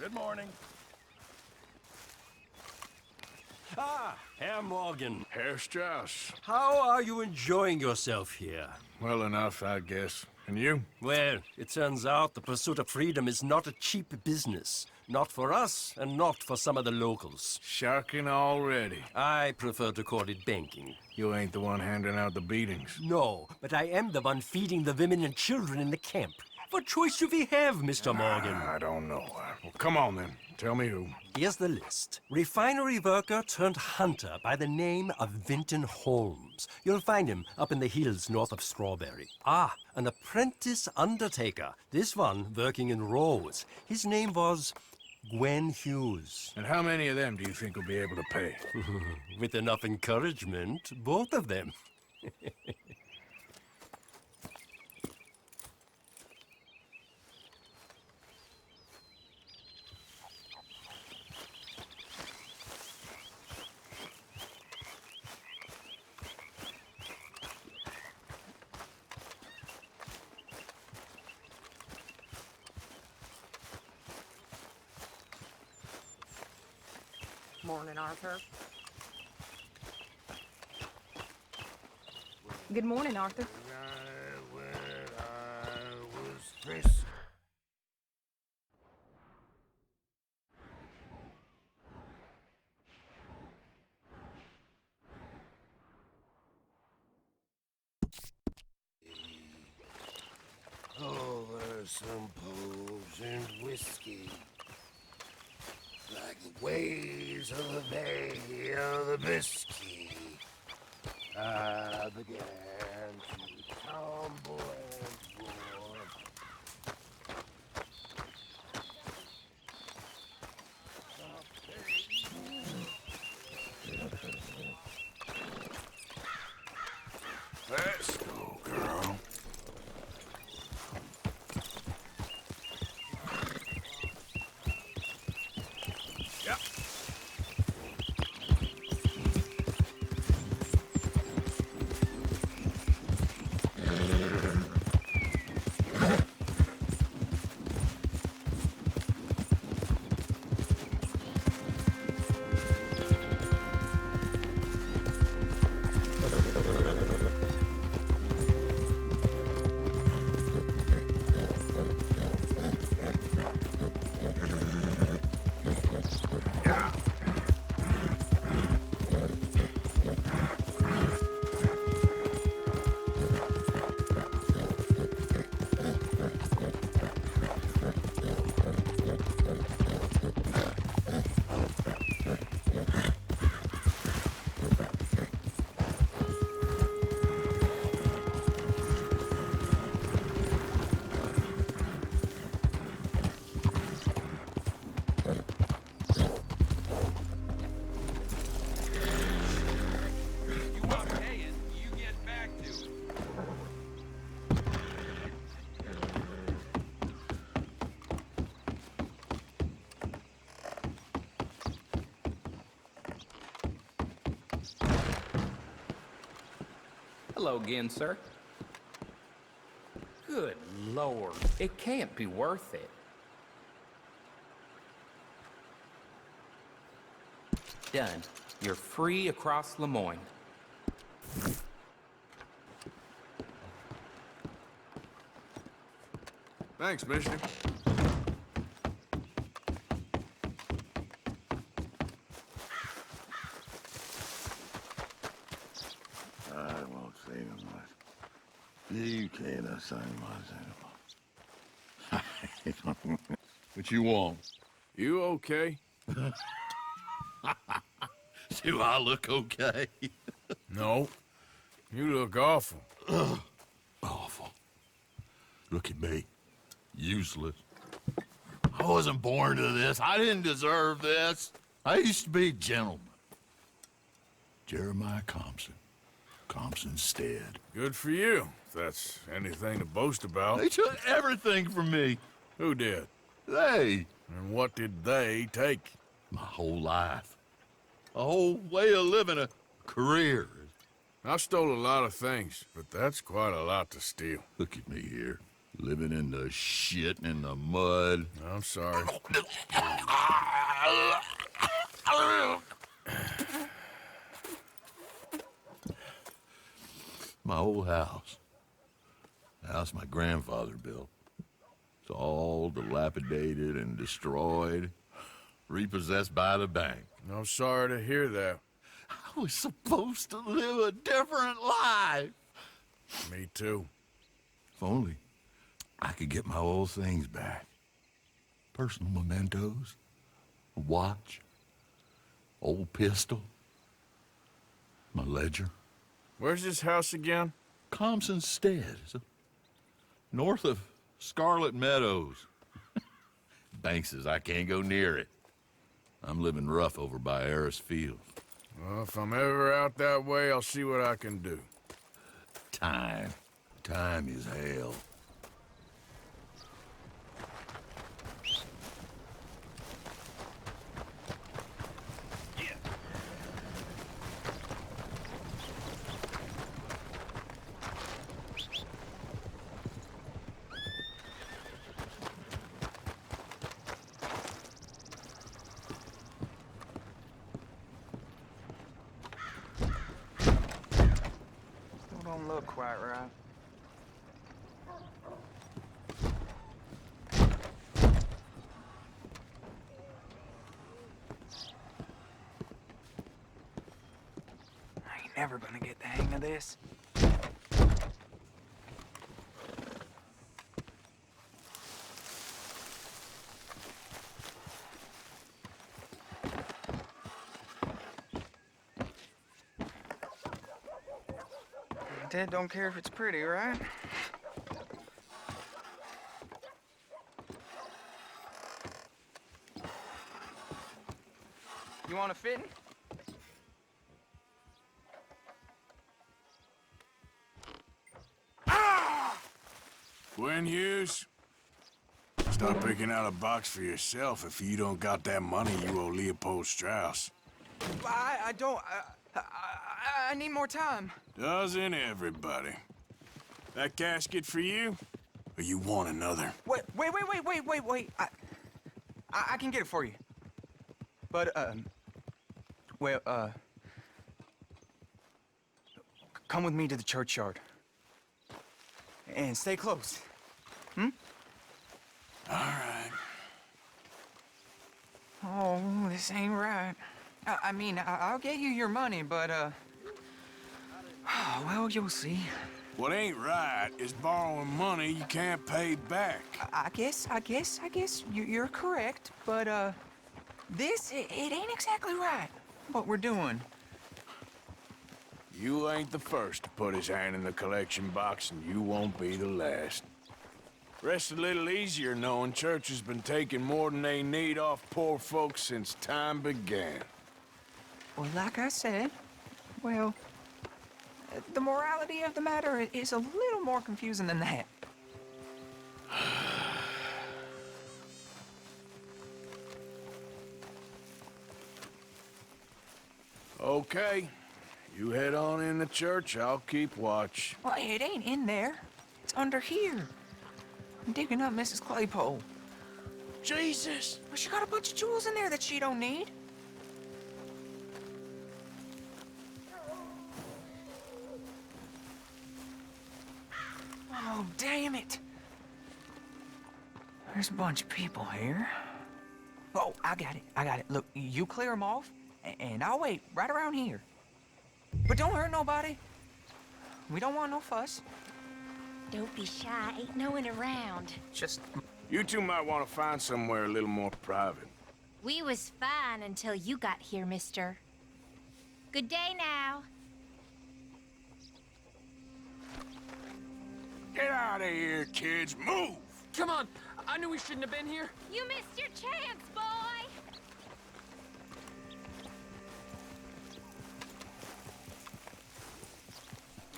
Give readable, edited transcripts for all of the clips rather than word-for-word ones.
Good morning. Ah, Herr Morgan. Herr Strauss. How are you enjoying yourself here? Well enough, I guess. And you? Well, it turns out the pursuit of freedom is not a cheap business. Not for us, and not for some of the locals. Sharking already. I prefer to call it banking. You ain't the one handing out the beatings. No, but I am the one feeding the women and children in the camp. What choice do we have, Mr. Morgan? I don't know. Well, come on then. Tell me who. Here's the list. Refinery worker turned hunter by the name of Vinton Holmes. You'll find him up in the hills north of Strawberry. Ah, an apprentice undertaker. This one working in Rose. His name was Gwen Hughes. And how many of them do you think will be able to pay? With enough encouragement, both of them. Morning, Arthur. Good morning, Arthur. Over some pose and whiskey, like the waves of the Bay of the Biscay. I began to tumble and roar. Let's go, girl. Yep. Hello again, sir. Good Lord, it can't be worth it. Done. You're free across Lemoyne. Thanks, mister. I won't say no much. You can't assign much. What you want? You okay? Do I look okay? No. You look awful. Awful. Look at me. Useless. I wasn't born to this. I didn't deserve this. I used to be a gentleman. Jeremiah Compson. Compson's stead. Good for you, if that's anything to boast about. They took everything from me. Who did? They. And what did they take? My whole life. A whole way of living, a career. I've stole a lot of things, but that's quite a lot to steal. Look at me here. Living in the shit and the mud. I'm sorry. My old house. The house my grandfather built. It's all dilapidated and destroyed. Repossessed by the bank. I'm sorry to hear that. I was supposed to live a different life. Me too. If only I could get my old things back. Personal mementos, a watch, old pistol, my ledger. Where's this house again? Compson Stead, north of Scarlet Meadows. Bank says I can't go near it. I'm living rough over by Harris Field. Well, if I'm ever out that way, I'll see what I can do. Time. Time is hell. Don't look quite right. I ain't never gonna get the hang of this. Dad don't care if it's pretty, right? You want a fitting? Gwen Hughes? Start picking out a box for yourself. If you don't got that money, you owe Leopold Strauss. I don't. I need more time. Doesn't everybody? That casket for you? Or you want another? Wait. I can get it for you. But, come with me to the churchyard. And stay close. Hmm? All right. Oh, this ain't right. I mean, I'll get you your money, but, well, you'll see. What ain't right is borrowing money you can't pay back. I guess you're correct, but, this, it ain't exactly right, what we're doing. You ain't the first to put his hand in the collection box, and you won't be the last. Rest a little easier knowing church has been taking more than they need off poor folks since time began. Well, like I said, well, the morality of the matter is a little more confusing than that. Okay. You head on in the church, I'll keep watch. Well, it ain't in there. It's under here. I'm digging up Mrs. Claypole. Jesus! Well, she got a bunch of jewels in there that she don't need. Oh, damn it. There's a bunch of people here. Oh, I got it. Look, you clear them off, and I'll wait right around here. But don't hurt nobody. We don't want no fuss. Don't be shy, ain't no one around. Just... You two might want to find somewhere a little more private. We was fine until you got here, mister. Good day now. Get out of here, kids. Move! Come on! I knew we shouldn't have been here. You missed your chance, boy!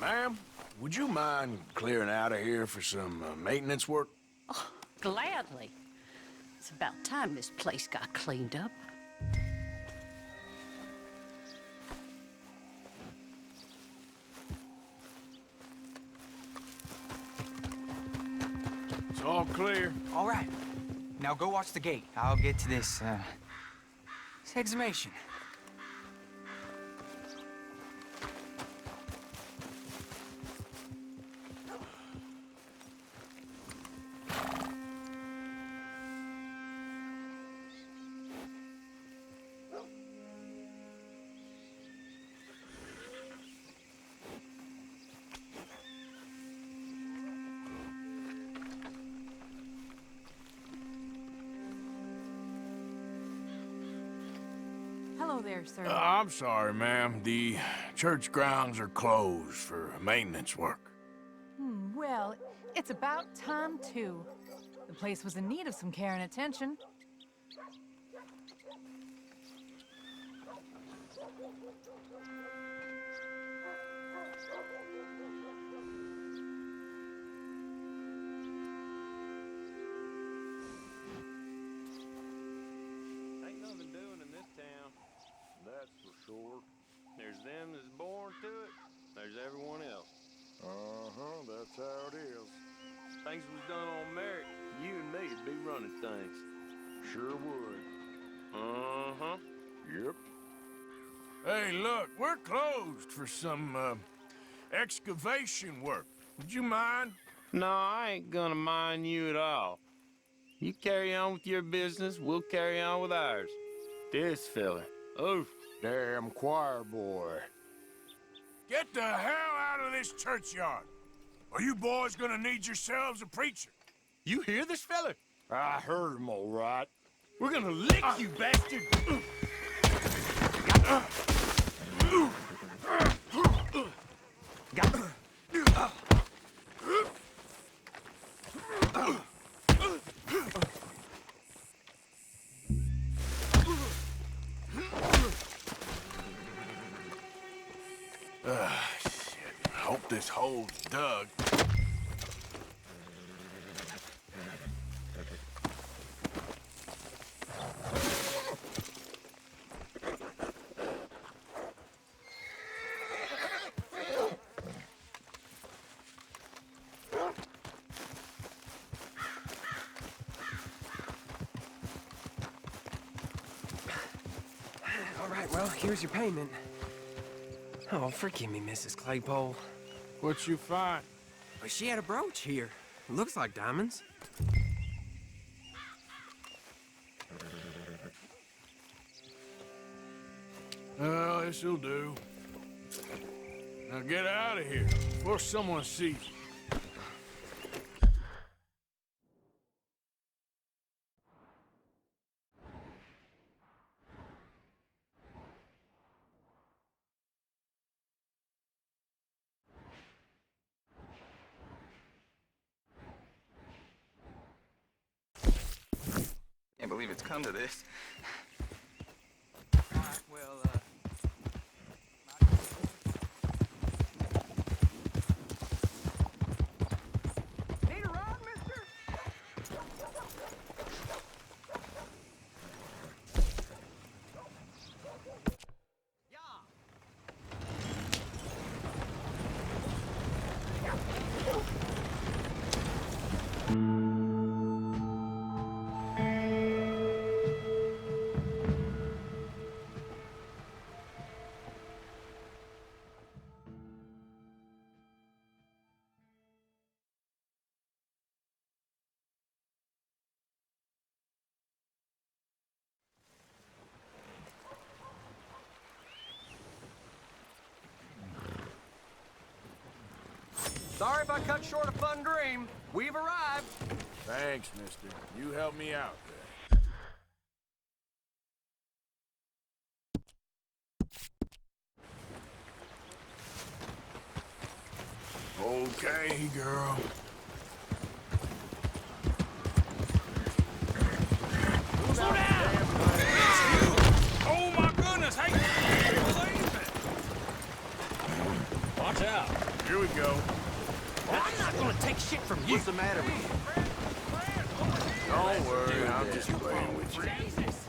Ma'am, would you mind clearing out of here for some maintenance work? Oh, gladly. It's about time this place got cleaned up. It's all clear. All right. Now go watch the gate. I'll get to this exhumation. Hello there, sir. I'm sorry, ma'am. The church grounds are closed for maintenance work. Well, it's about time, too. The place was in need of some care and attention. Ain't nothing doing in this town. That's for sure. There's them that's born to it. There's everyone else. Uh-huh, that's how it is. Things was done on merit. You and me'd be running things. Sure would. Uh-huh. Yep. Hey, look, we're closed for some, excavation work. Would you mind? No, I ain't gonna mind you at all. You carry on with your business, we'll carry on with ours. This fella. Oh, Damn choir boy. Get the hell out of this churchyard. Are you boys gonna need yourselves a preacher? you hear this fella? I heard him all right. We're gonna lick you, bastard! Shit. Hope this hole's dug. All right, well, here's your payment. Oh, forgive me, Mrs. Claypole. What you find? But she had a brooch here. It looks like diamonds. Well, this'll do. Now get out of here before someone sees you. Can't believe it's come to this. All right, well, need a ride, mister? Sorry if I cut short a fun dream. We've arrived. Thanks, mister. You helped me out there. Okay, girl. Slow down! Oh my goodness! Hey, watch out! Here we go. I'm not gonna take shit from you. What's the matter with you? Don't worry, I'm just playing with you. Jesus!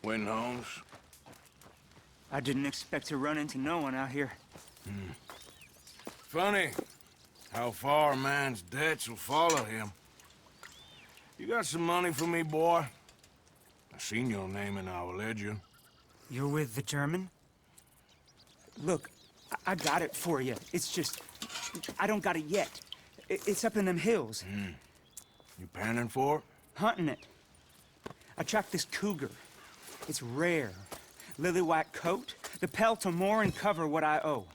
Win, Holmes? I didn't expect to run into no one out here. Funny how far a man's debts will follow him. You got some money for me, boy? I seen your name in our ledger. You're with the German? Look, I got it for you. It's just, I don't got it yet. It's up in them hills. You panning for it? Hunting it. I tracked this cougar. It's rare. Lily white coat. The pelt will more and cover what I owe.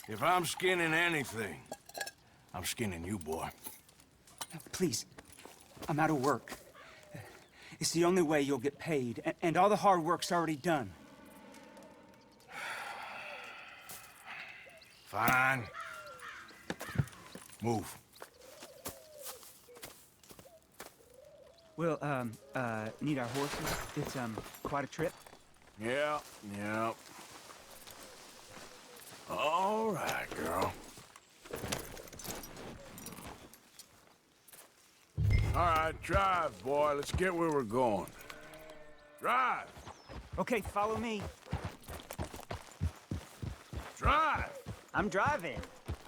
If I'm skinning anything, I'm skinning you, boy. Please, I'm out of work. It's the only way you'll get paid, and all the hard work's already done. Fine. Move. We'll, need our horses. It's, quite a trip. Yeah. All right, girl. All right, drive, boy. Let's get where we're going. Drive! Okay, follow me. Drive! I'm driving.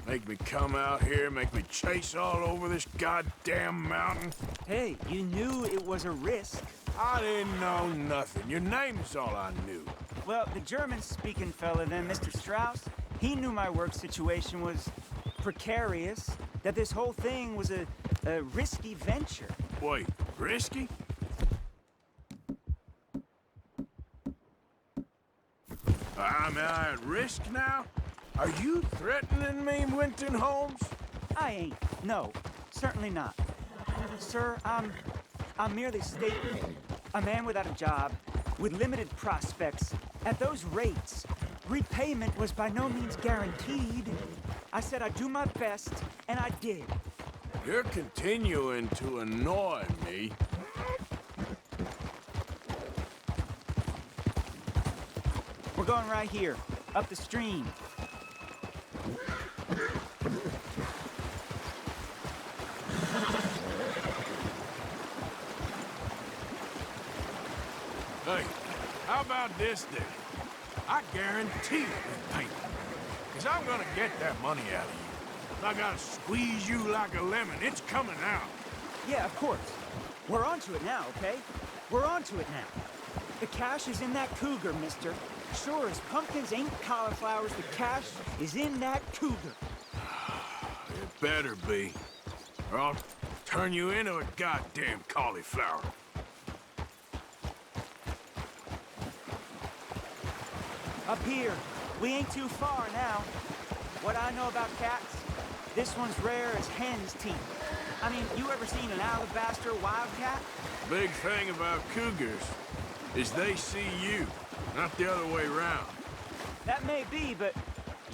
Make me come out here, make me chase all over this goddamn mountain. Hey, you knew it was a risk. I didn't know nothing. Your name's all I knew. Well, the German-speaking fella then, Mr. Strauss, he knew my work situation was precarious, that this whole thing was a risky venture. Wait, risky? Am I at risk now? Are you threatening me, Winton Holmes? I ain't. No, certainly not. Sir, I'm merely stating a man without a job, with limited prospects, at those rates, repayment was by no means guaranteed. I said I'd do my best, and I did. You're continuing to annoy me. We're going right here, up the stream. Hey, how about this then? I guarantee you this payment. Because I'm gonna get that money out of you. I gotta squeeze you like a lemon. It's coming out. Yeah, of course. We're onto it now, okay? We're onto it now. The cash is in that cougar, mister. Sure as pumpkins ain't cauliflowers, the cash is in that cougar. It better be. Or I'll turn you into a goddamn cauliflower. Up here. We ain't too far now. What I know about cats, this one's rare as hen's teeth. I mean, you ever seen an alabaster wildcat? Big thing about cougars is they see you, not the other way around. That may be, but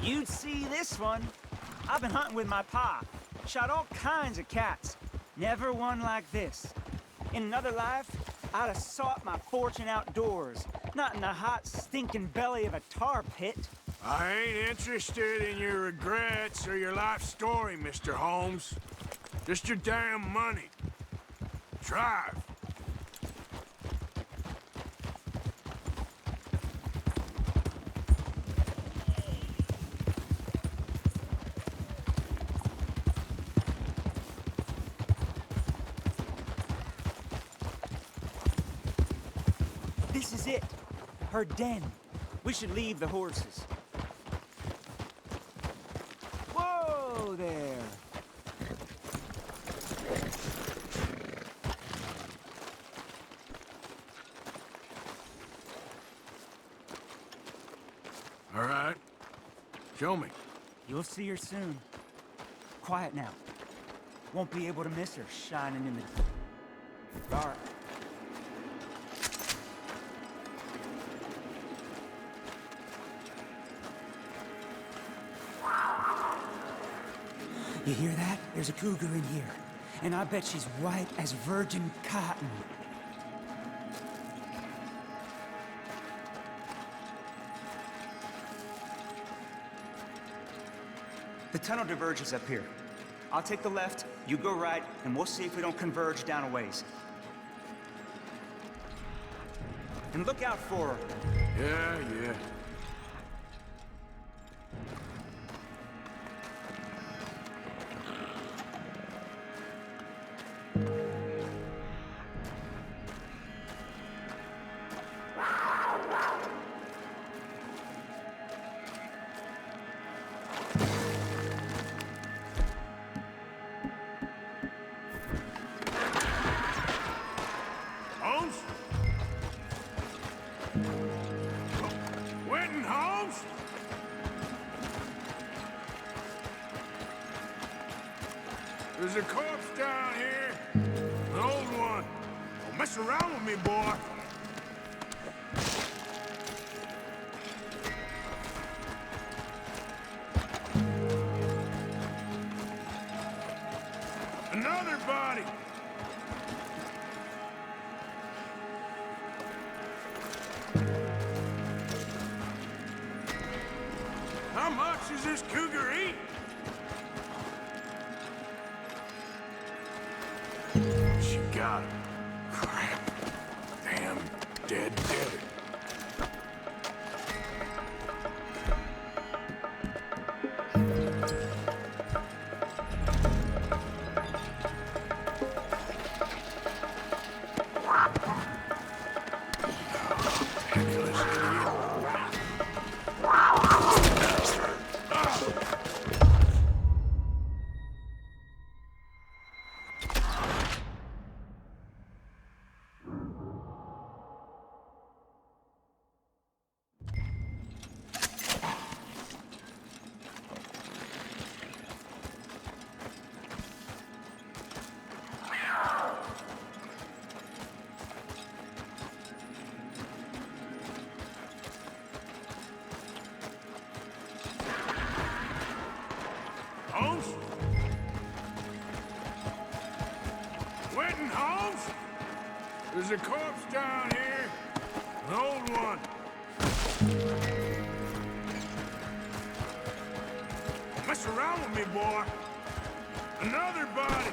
you'd see this one. I've been hunting with my pa. Shot all kinds of cats. Never one like this. In another life, I'd have sought my fortune outdoors, not in the hot, stinking belly of a tar pit. I ain't interested in your regrets or your life story, Mr. Holmes. Just your damn money. Drive. This is it. Her den. We should leave the horses. Whoa there. All right. Show me. You'll see her soon. Quiet now. Won't be able to miss her shining in the dark. You hear that? There's a cougar in here. And I bet she's white as virgin cotton. The tunnel diverges up here. I'll take the left, you go right, and we'll see if we don't converge down a ways. And look out for her. Yeah. Holmes? Winton Holmes? There's a corpse down here. An old one. Don't mess around with me, boy. Another body. How much does this cougar eat? She got him. Crap. Damn dead. Holmes? Winton Holmes? There's a corpse down here. An old one. Don't mess around with me, boy. Another body.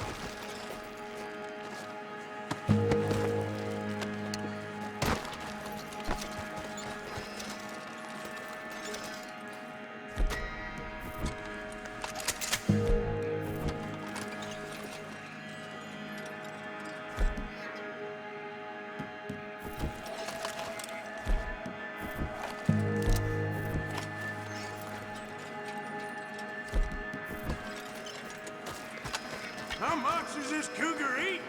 How much does this cougar eat?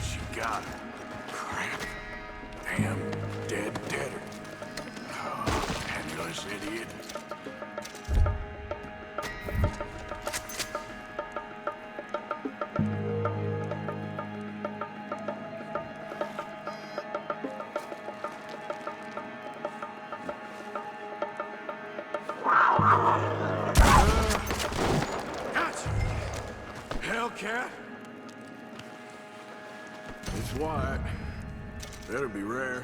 She got her. Crap. Damn deader. Oh, fabulous idiot. Gotcha! Hellcat? It's white. Better be rare.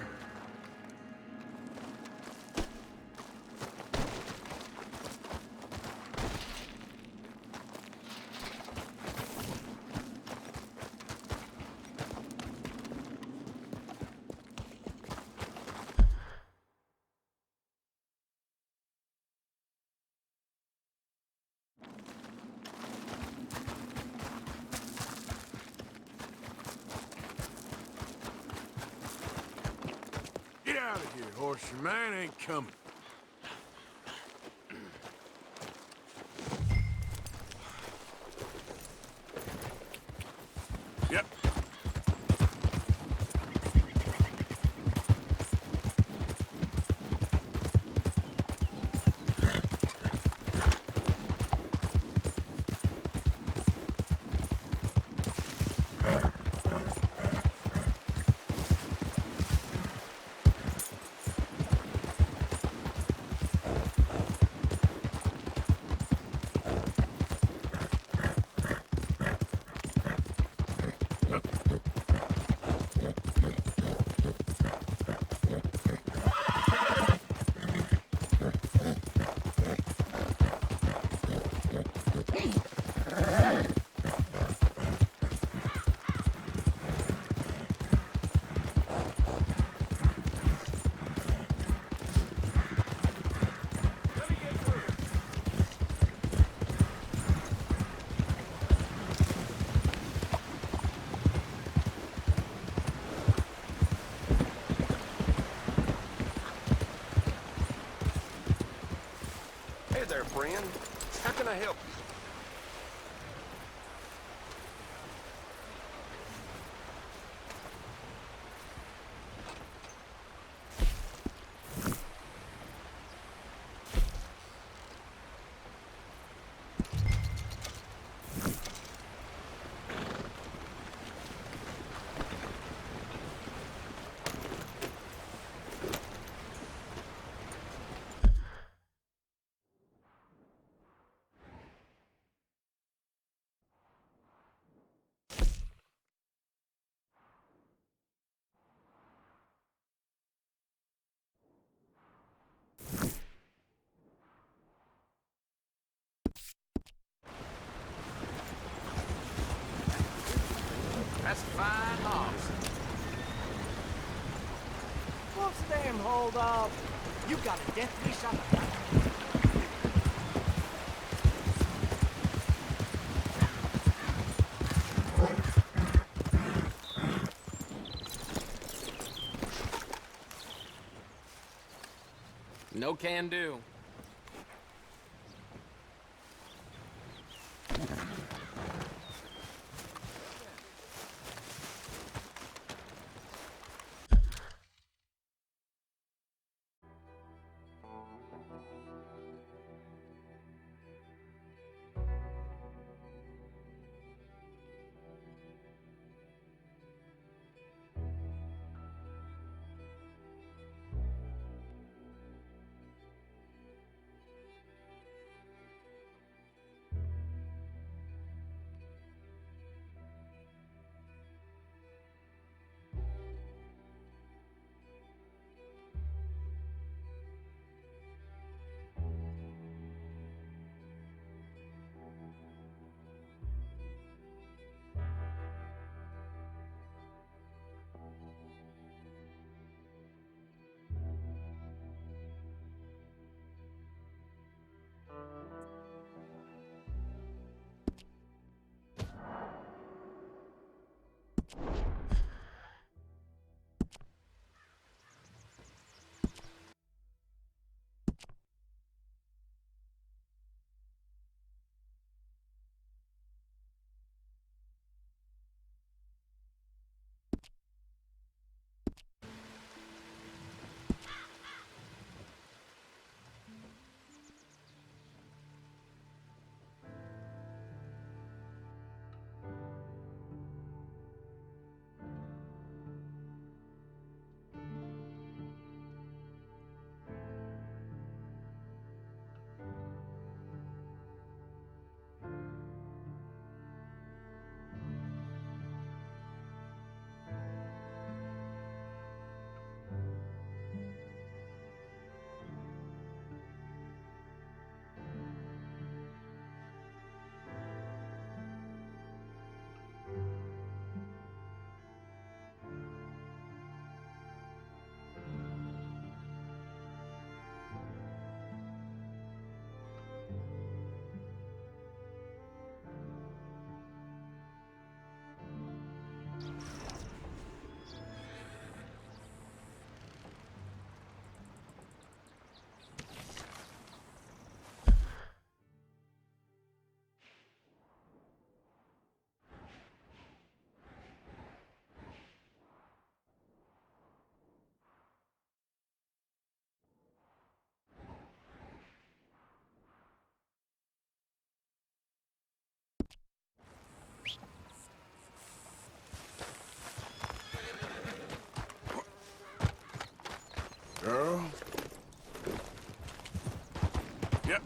Get out of here, horse. Your man ain't coming. Yep. That's a fine hoss. What's the damn hold up? You got a death wish on the back. No can do. Girl? Yep.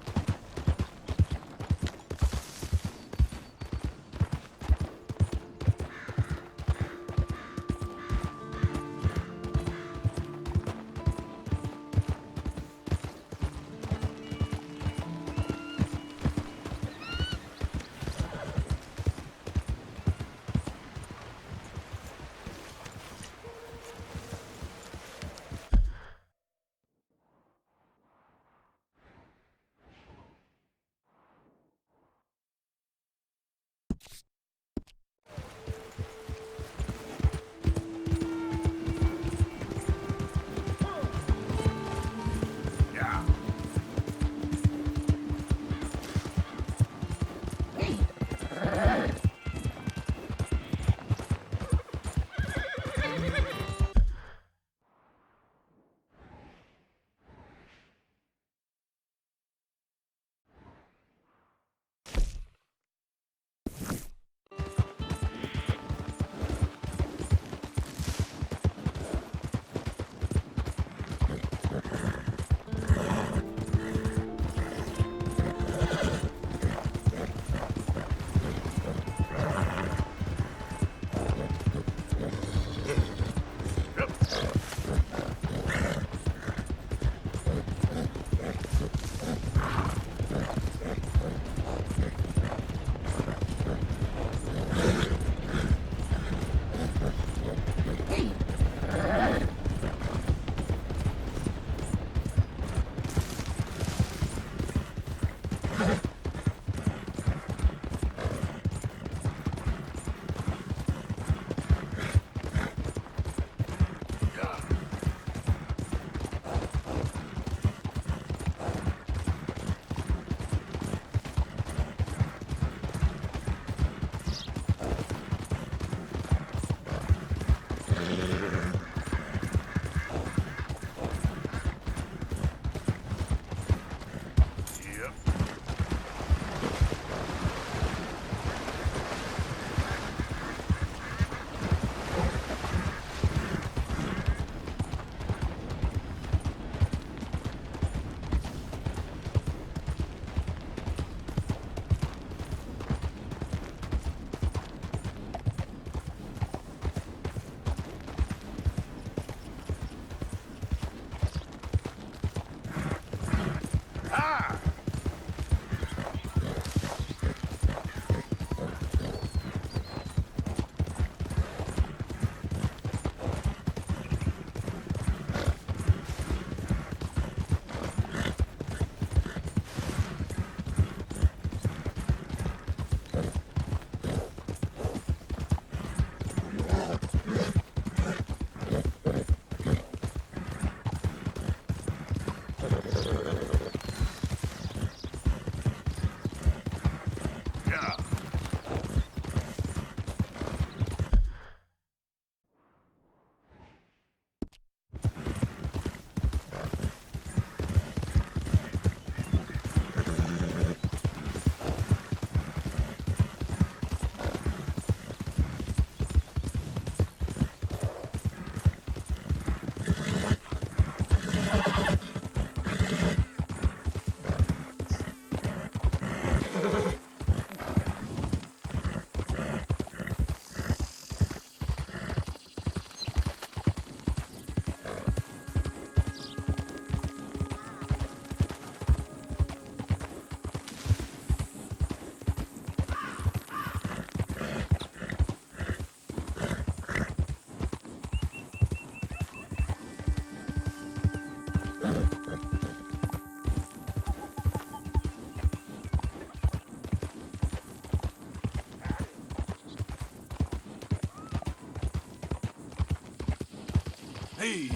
Easy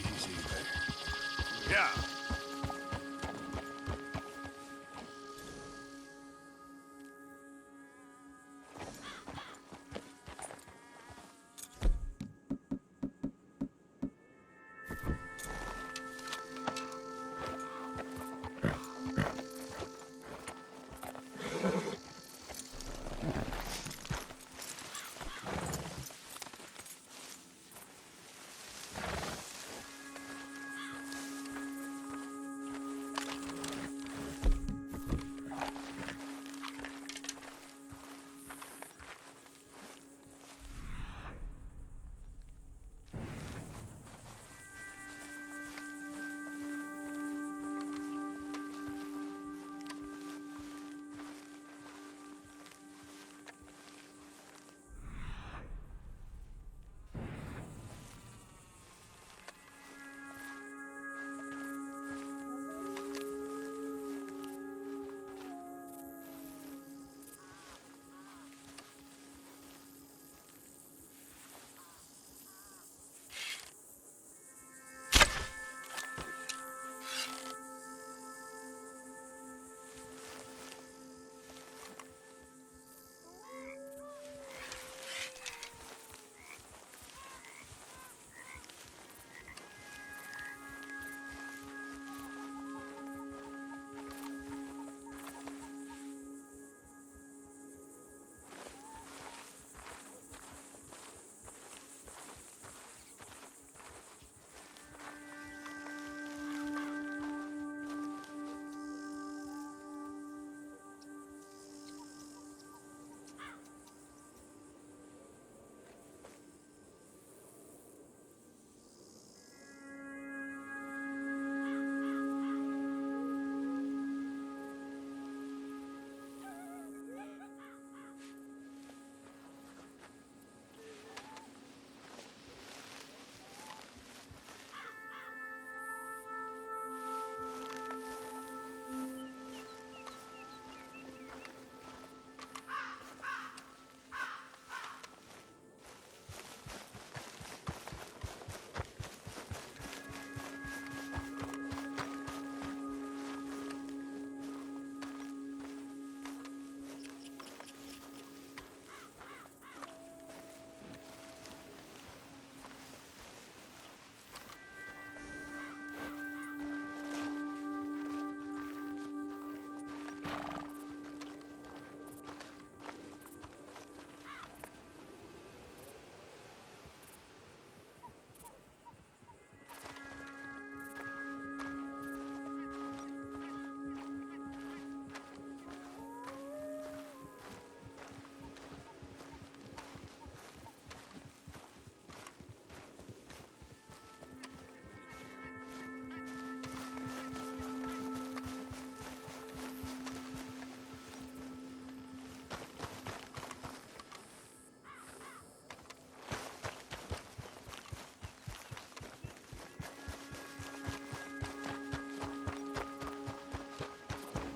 there. Yeah.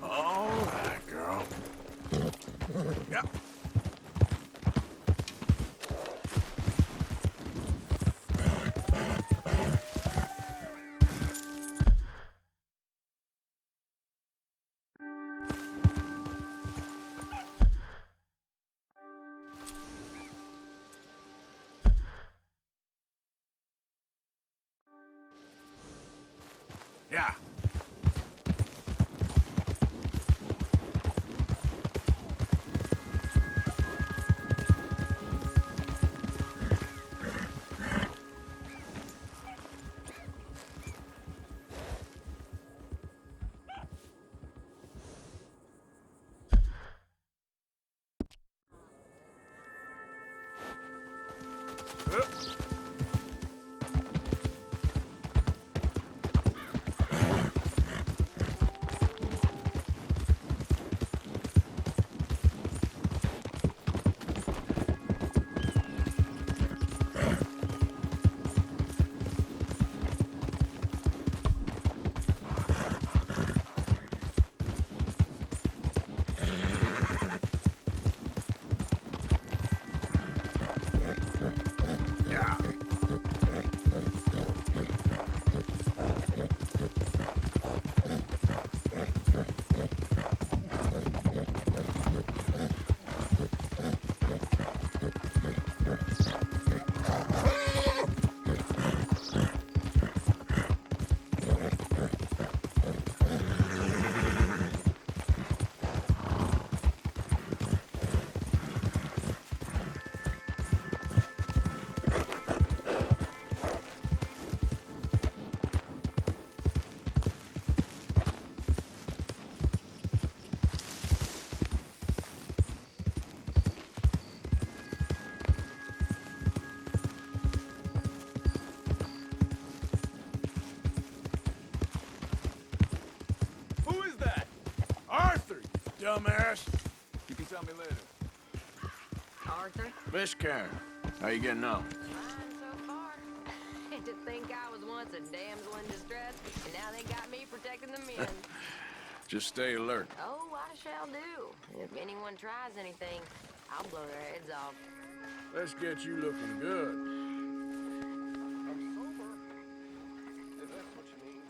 All right, girl. Yep. Yeah. Yeah. dumbass. You can tell me later. Arthur? Miss Karen, how you getting on? Fine so far. To think I was once a damsel in distress, and now they got me protecting the men. Just stay alert. Oh, I shall do. If anyone tries anything, I'll blow their heads off. Let's get you looking good. I'm sober. If that's what you mean.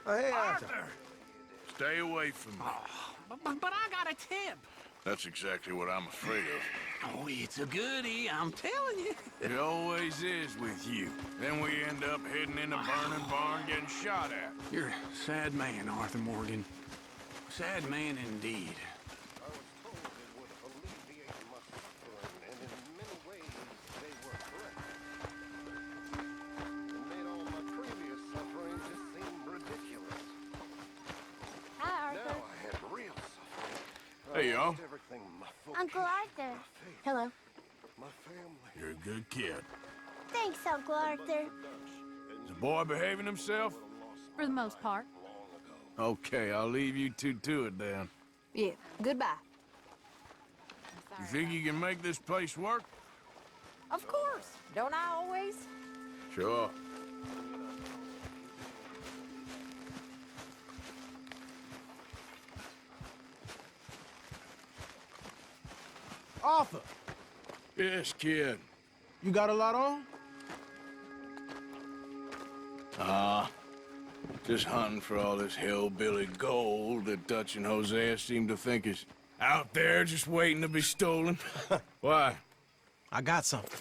Oh, hey, Arthur! Stay away from me. But I got a tip. That's exactly what I'm afraid of. Oh, it's a goodie, I'm telling you. It always is with you. Then we end up heading in a burning barn getting shot at. You're a sad man, Arthur Morgan. Sad man indeed. I was told it would alleviate my suffering, and in many ways they were correct. It made all my previous suffering just seem ridiculous. Hi, Arthur. Now I had real suffering. Hey, y'all. Everything, my Uncle Arthur. Hello. my family. You're a good kid. Thanks, Uncle Arthur. Is the boy behaving himself? For the most part. Okay, I'll leave you two to it then. Yeah, goodbye. You think you can make this place work? Of course. Don't I always? Sure. Arthur, Yes, kid. you got a lot on? Just hunting for all this hillbilly gold that Dutch and Hosea seem to think is out there just waiting to be stolen. Why? I got something.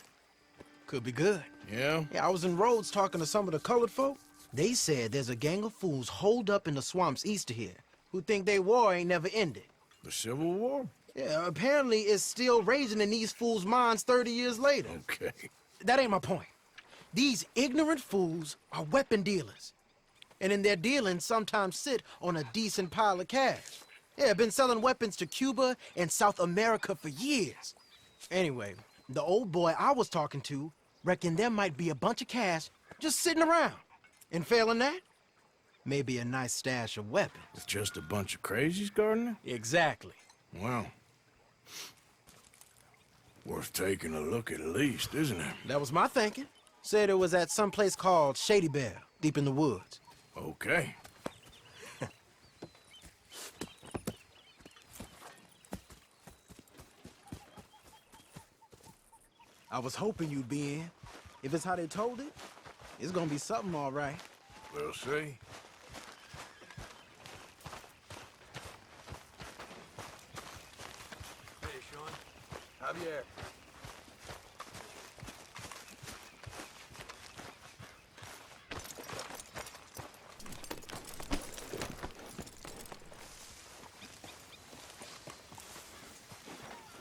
Could be good. Yeah? Yeah, I was in Rhodes talking to some of the colored folk. They said there's a gang of fools holed up in the swamps east of here who think they war ain't never ended. The Civil War? Yeah, apparently it's still raging in these fools' minds 30 years later. Okay. That ain't my point. These ignorant fools are weapon dealers. And in their dealing sometimes sit on a decent pile of cash. Yeah, been selling weapons to Cuba and South America for years. Anyway, the old boy I was talking to reckoned there might be a bunch of cash just sitting around. And failing that, maybe a nice stash of weapons. It's just a bunch of crazies, Gardner? Exactly. Well, worth taking a look at least, isn't it? That was my thinking. Said it was at some place called Shady Bell, deep in the woods. Okay. I was hoping you'd be in. If it's how they told it, it's gonna be something all right. We'll see. Hey, Sean. Javier.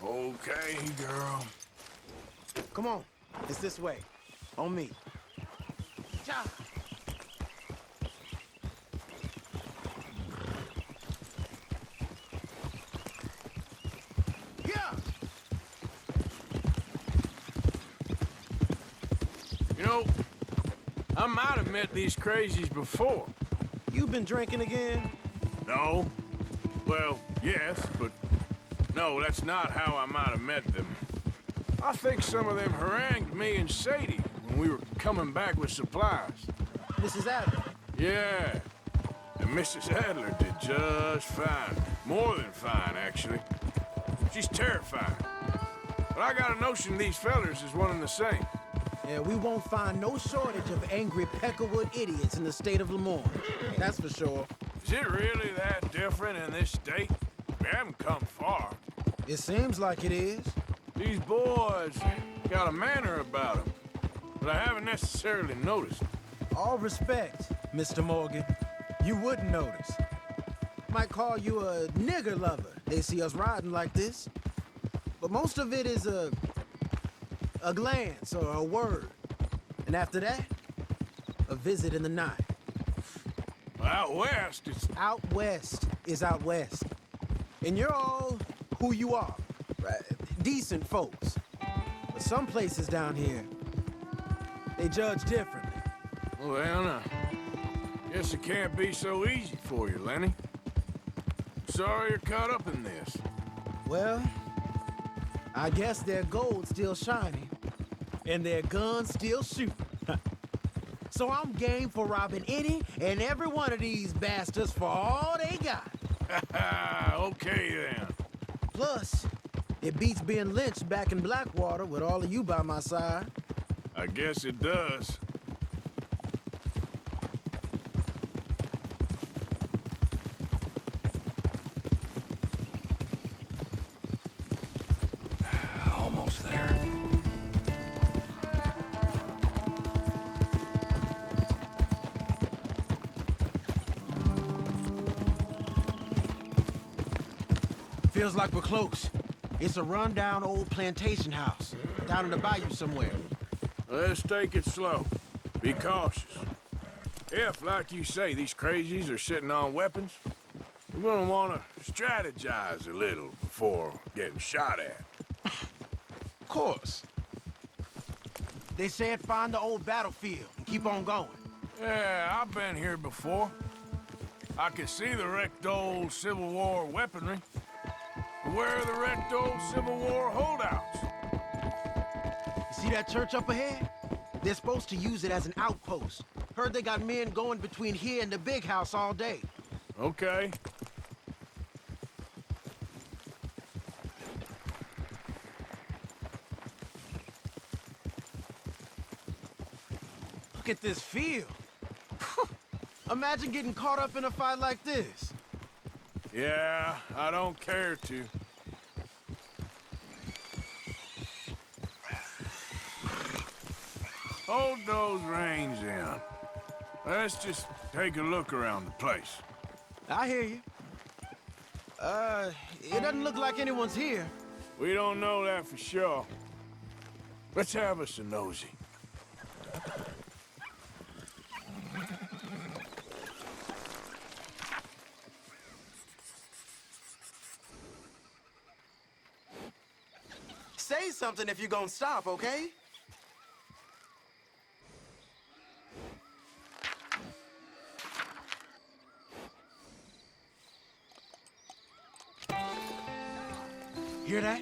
Okay, girl. Come on, it's this way. On me. Cha! Yeah! You know, I might have met these crazies before. You been drinking again? No. Well, yes, but no, that's not how I might have met them. I think some of them harangued me and Sadie when we were coming back with supplies. Mrs. Adler. Yeah. And Mrs. Adler did just fine. More than fine, actually. She's terrifying. But I got a notion these fellers is one and the same. Yeah, we won't find no shortage of angry Peckerwood idiots in the state of Lemoyne. That's for sure. Is it really that different in this state? We haven't come far. It seems like it is. These boys got a manner about them, but I haven't necessarily noticed. All respect, Mr. Morgan. You wouldn't notice. Might call you a nigger lover. They see us riding like this. But most of it is a glance or a word. And after that, a visit in the night. Out west, it's... Out west is out west. And you're all who you are. decent folks. But some places down here, they judge differently. Well, now, guess it can't be so easy for you, Lenny. Sorry you're caught up in this. Well, I guess their gold's still shining, and their guns still shoot. So I'm game for robbing any and every one of these bastards for all they got. Okay, then. Plus, it beats being lynched back in Blackwater with all of you by my side. I guess it does. Almost there. Feels like we're close. It's a rundown old plantation house, down in the bayou somewhere. Let's take it slow. Be cautious. If, like you say, these crazies are sitting on weapons, we're gonna wanna strategize a little before getting shot at. Of course. They said find the old battlefield and keep on going. Yeah, I've been here before. I can see the wrecked old Civil War weaponry. Where are the wrecked old Civil War holdouts? You see that church up ahead? They're supposed to use it as an outpost. Heard they got men going between here and the big house all day. Okay. Look at this field. Imagine getting caught up in a fight like this. Yeah, I don't care to. Hold those reins in. Let's just take a look around the place. I hear you. It doesn't look like anyone's here. We don't know that for sure. Let's have us a nosy. Say something if you're gonna stop, okay? Hear that?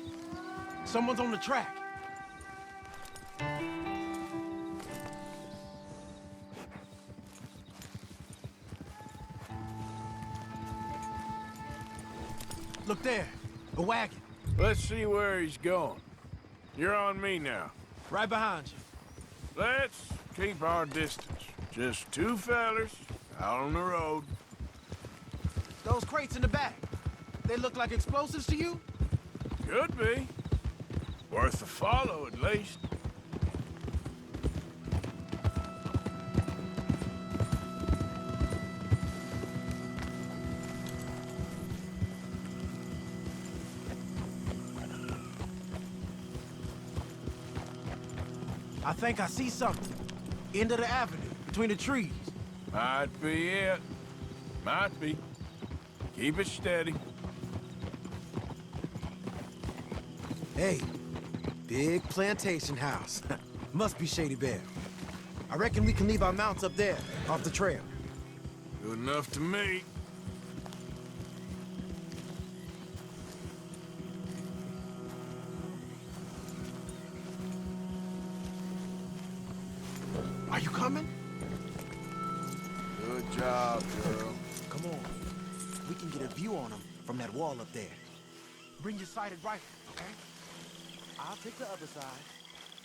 Someone's on the track. Look there, a wagon. Let's see where he's going. You're on me now. Right behind you. Let's keep our distance. Just two fellers out on the road. Those crates in the back, they look like explosives to you? Could be. Worth a follow, at least. I think I see something. End of the avenue, between the trees. Might be it. Might be. Keep it steady. Hey, big plantation house. Must be Shady Bear. I reckon we can leave our mounts up there, off the trail. Good enough to me. Are you coming? Good job, girl. Come on. We can get a view on them from that wall up there. Bring your sighted rifle, okay? I'll take the other side.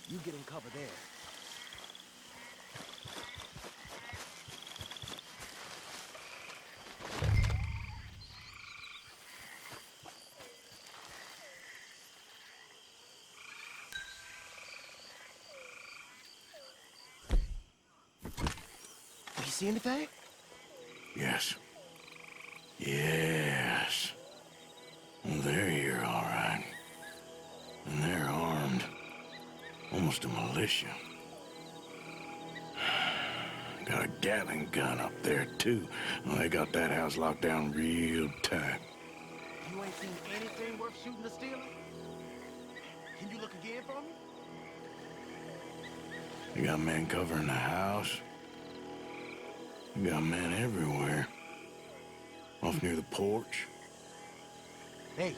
You get in cover there. Do you see anything? Yes. Yes. Well, they're here, all right. And they're armed. Almost a militia. Got a Gatling gun up there, too. Well, they got that house locked down real tight. You ain't seen anything worth shooting or stealing? Can you look again for me? You got men covering the house. You got men everywhere. Off near the porch. Hey,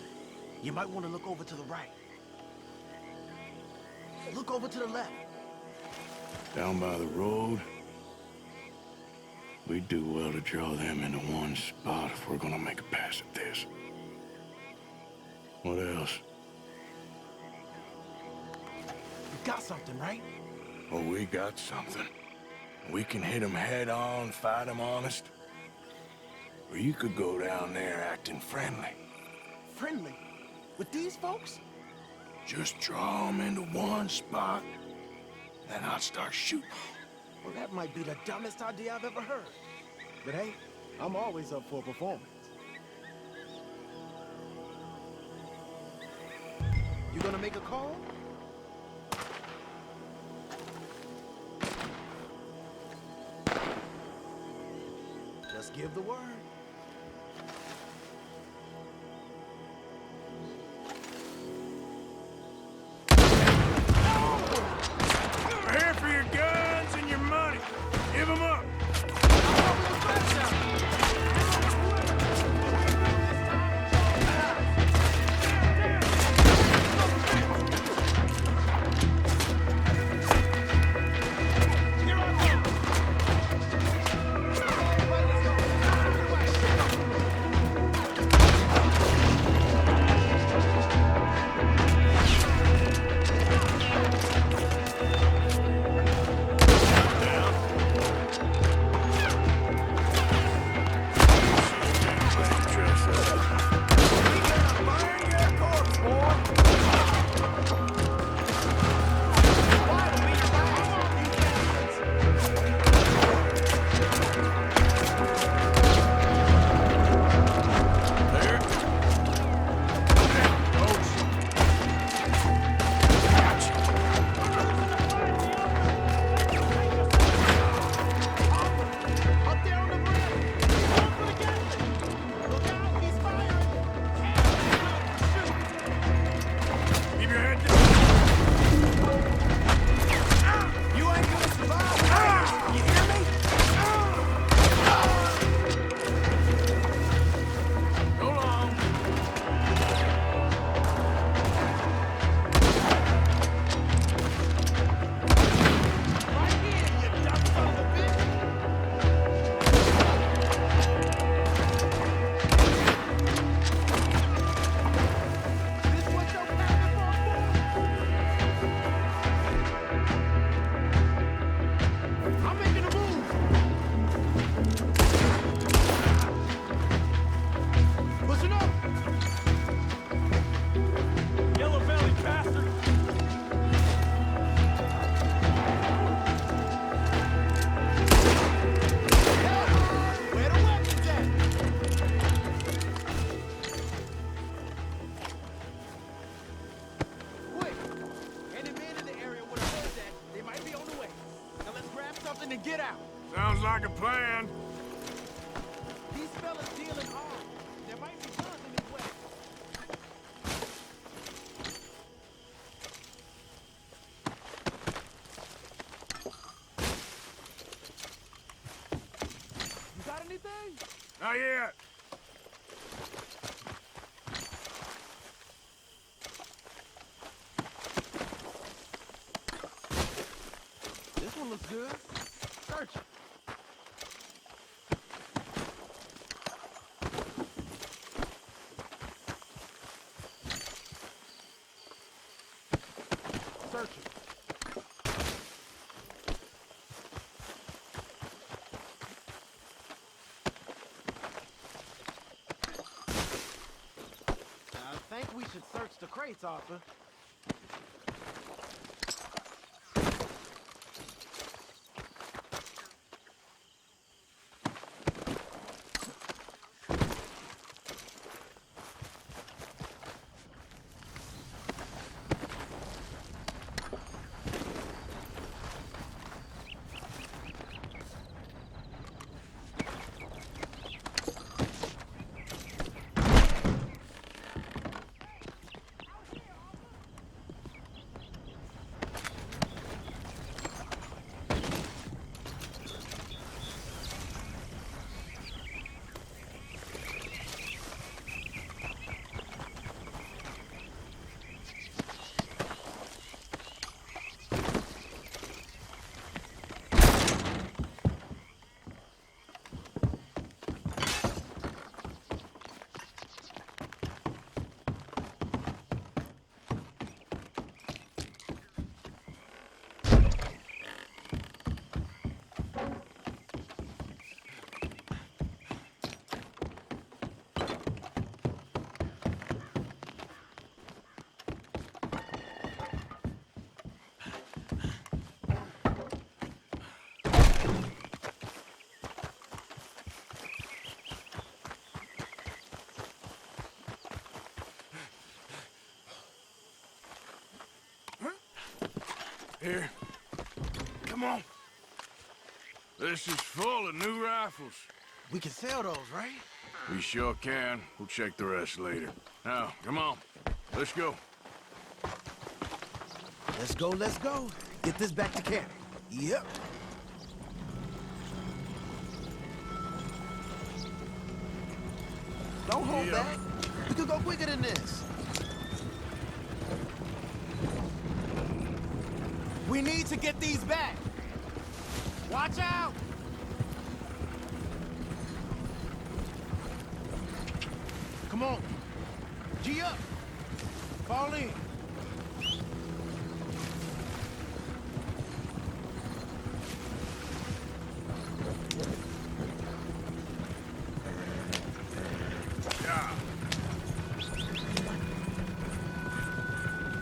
you might want to look over to the right. Look over to the left. Down by the road. We'd do well to draw them into one spot if we're gonna make a pass at this. What else? You got something, right? Oh, we got something. We can hit them head on, fight them honest. Or you could go down there acting friendly. Friendly? With these folks? Just draw them into one spot, then I'll start shooting. Well, that might be the dumbest idea I've ever heard. But hey, I'm always up for a performance. You gonna make a call? Just give the word. We're here for your guns and your money. Give them up. and get out. Sounds like a plan. These fellas dealing hard. There might be guns in his way. You got anything? Not yet. This one looks good. Search it. Search it. I think we should search the crates, Arthur. Here. Come on. This is full of new rifles. We can sell those, right? We sure can. We'll check the rest later. Now, come on. Let's go. Let's go, let's go. Get this back to camp. Yep. Don't hold back. We could go quicker than this. We need to get these back. Watch out! Come on. G up. Fall in.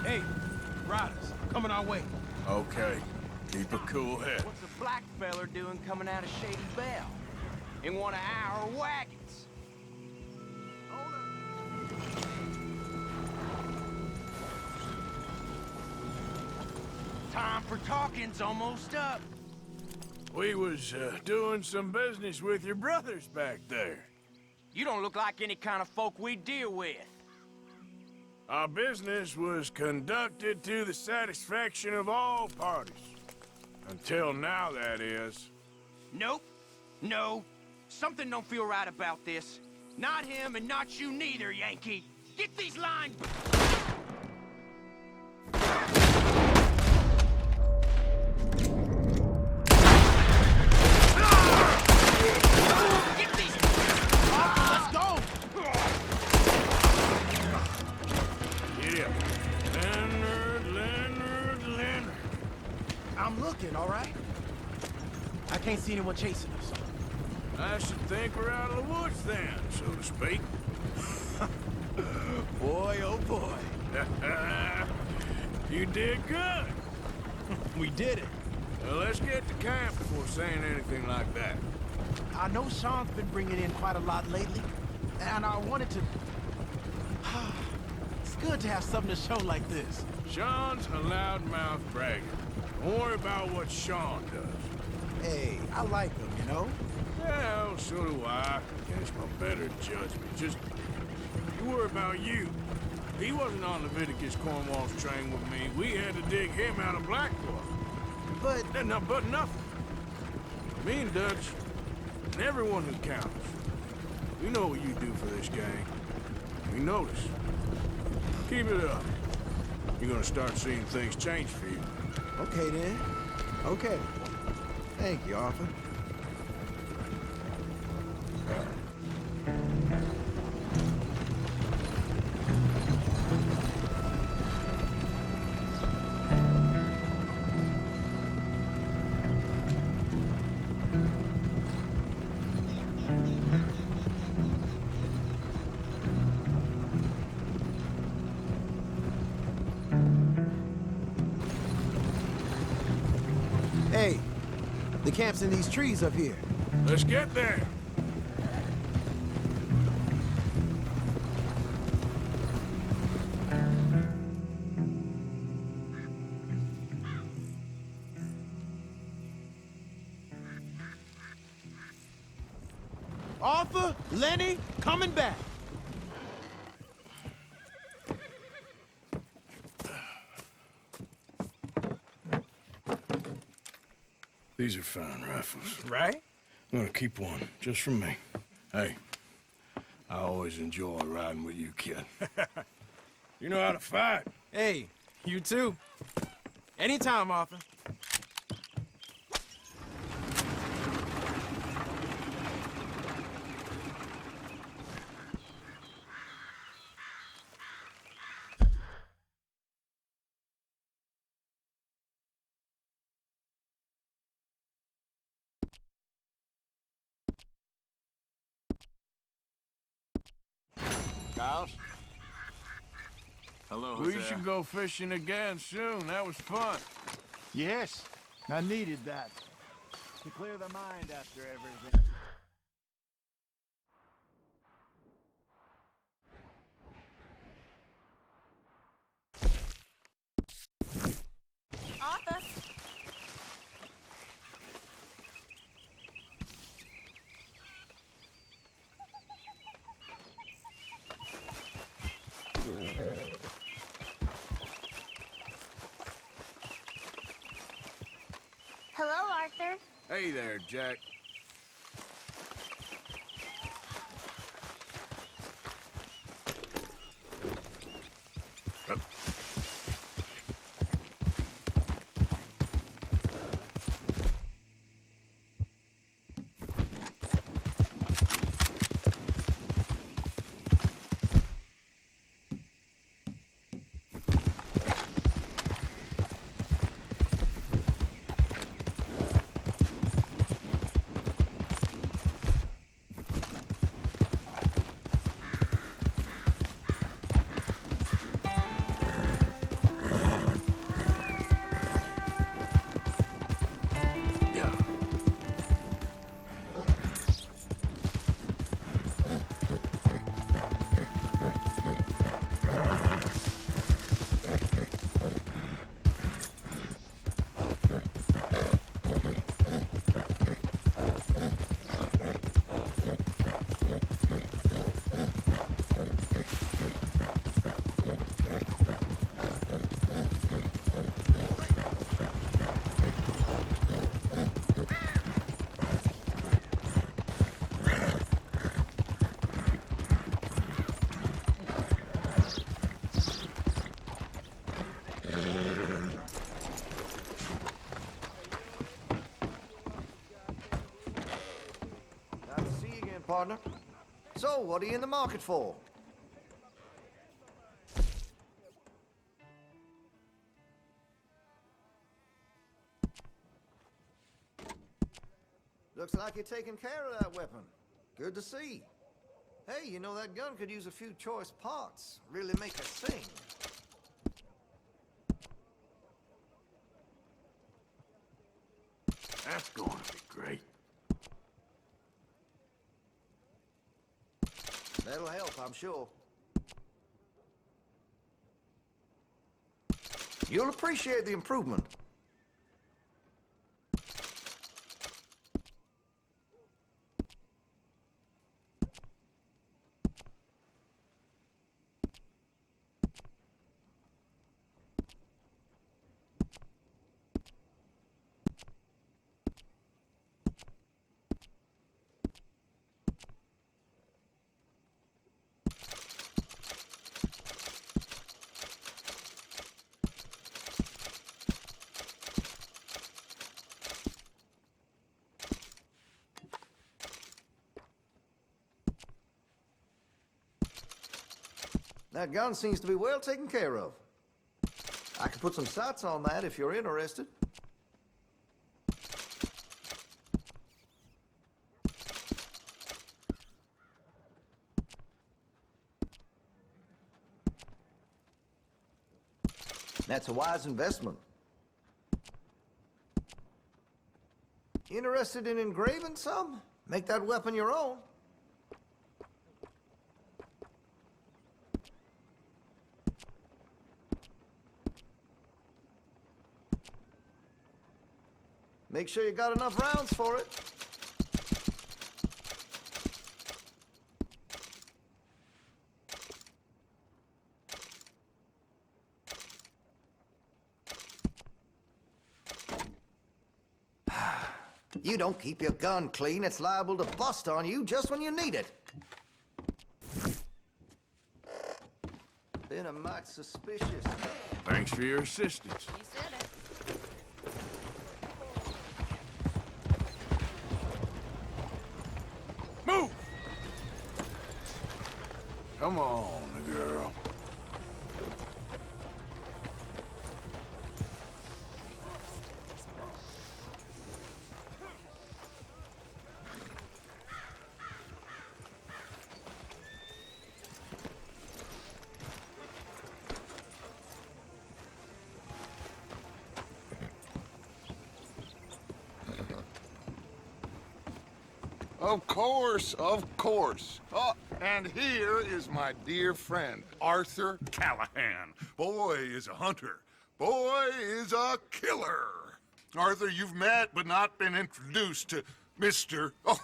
Hey, riders, coming our way. Okay. Keep a cool head. What's a black feller doing coming out of Shady Belle? In one of our wagons? Time for talking's almost up. We was doing some business with your brothers back there. You don't look like any kind of folk we deal with. Our business was conducted to the satisfaction of all parties. Until now, that is. Nope. No. Something don't feel right about this. Not him and not you neither, Yankee. Get these lines... Get these... Let's go! Yeah. Leonard. I'm looking, all right? I can't see anyone chasing us. I should think we're out of the woods then, so to speak. Boy, oh boy. You did good. We did it. Well, let's get to camp before saying anything like that. I know Sean's been bringing in quite a lot lately, and I wanted to... It's good to have something to show like this. Sean's a loudmouth bragger. Don't worry about what Sean does. Hey, I like him, you know? Well, so do I. Against my better judgment. Just, you worry about you. He wasn't on Leviticus Cornwall's train with me. We had to dig him out of Blackwater. But nothing. Me and Dutch, and everyone who counts. We know what you do for this gang. We notice. Keep it up. You're gonna start seeing things change for you. Okay, then. Okay. Thank you, Arthur. Hey, the camp's in these trees up here. Let's get there. Arthur, Lenny, coming back. These are fine rifles. Right? I'm gonna keep one, just for me. Hey, I always enjoy riding with you, kid. You know how to fight. Hey, you too. Anytime, Arthur. House? Hello, We should go fishing again soon. That was fun. Yes, I needed that. To clear the mind after everything. Arthur, Arthur. Hey there, Jack. Partner. So, what are you in the market for? Looks like you're taking care of that weapon. Good to see. Hey, you know that gun could use a few choice parts. Really make it sing. That's going to be great. That'll help, I'm sure. You'll appreciate the improvement. That gun seems to be well taken care of. I can put some sights on that if you're interested. That's a wise investment. Interested in engraving some? Make that weapon your own. Make sure you got enough rounds for it. You don't keep your gun clean, it's liable to bust on you just when you need it. Been a mite suspicious. Thanks for your assistance. You said it. Move! Come on, girl. Of course, of course. Oh, and here is my dear friend, Arthur Callahan. Boy is a hunter. Boy is a killer. Arthur, you've met but not been introduced to Mr. Oh,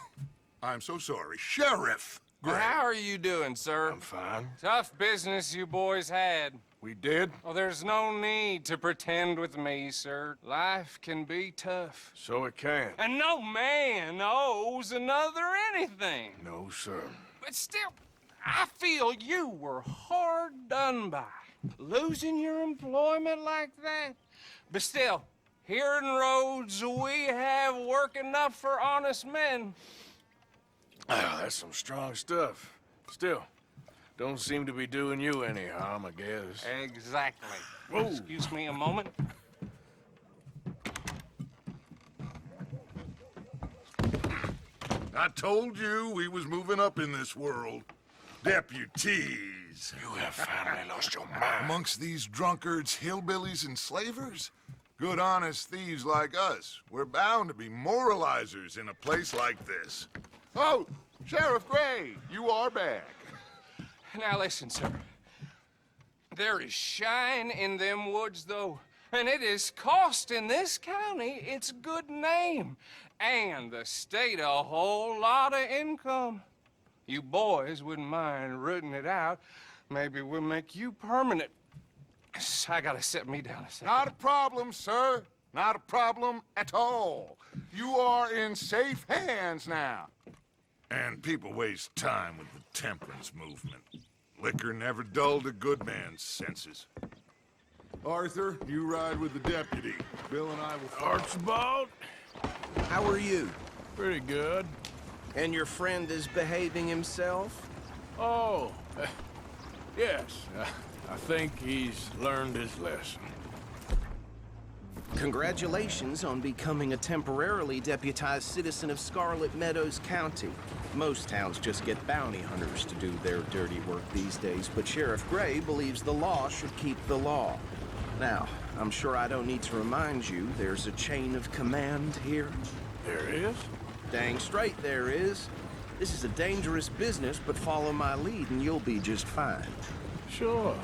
I'm so sorry, Sheriff Gray. How are you doing, sir? I'm fine. Tough business you boys had. We did? Oh, there's no need to pretend with me, sir. Life can be tough. So it can. And no man owes another anything. No, sir. But still, I feel you were hard done by. Losing your employment like that. But still, here in Rhodes, we have work enough for honest men. Oh, that's some strong stuff. Still, don't seem to be doing you any harm, I guess. Exactly. Whoa. Excuse me a moment. I told you we was moving up in this world. Deputies. You have finally lost your mind. Amongst these drunkards, hillbillies, and slavers? Good, honest thieves like us. We're bound to be moralizers in a place like this. Oh, Sheriff Gray, you are back. Now listen, sir. There is shine in them woods, though, and it is costing this county its good name and the state a whole lot of income. You boys wouldn't mind rooting it out. Maybe we'll make you permanent. I gotta sit me down a second. Not a problem, sir. Not a problem at all. You are in safe hands now. And people waste time with the temperance movement. Liquor never dulled a good man's senses. Arthur, you ride with the deputy. Bill and I will... Archibald? How are you? Pretty good. And your friend is behaving himself? Oh, yes. I think he's learned his lesson. Congratulations on becoming a temporarily deputized citizen of Scarlet Meadows County. Most towns just get bounty hunters to do their dirty work these days, but Sheriff Gray believes the law should keep the law. Now, I'm sure I don't need to remind you there's a chain of command here. There is? Dang straight there is. This is a dangerous business, but follow my lead and you'll be just fine. Sure.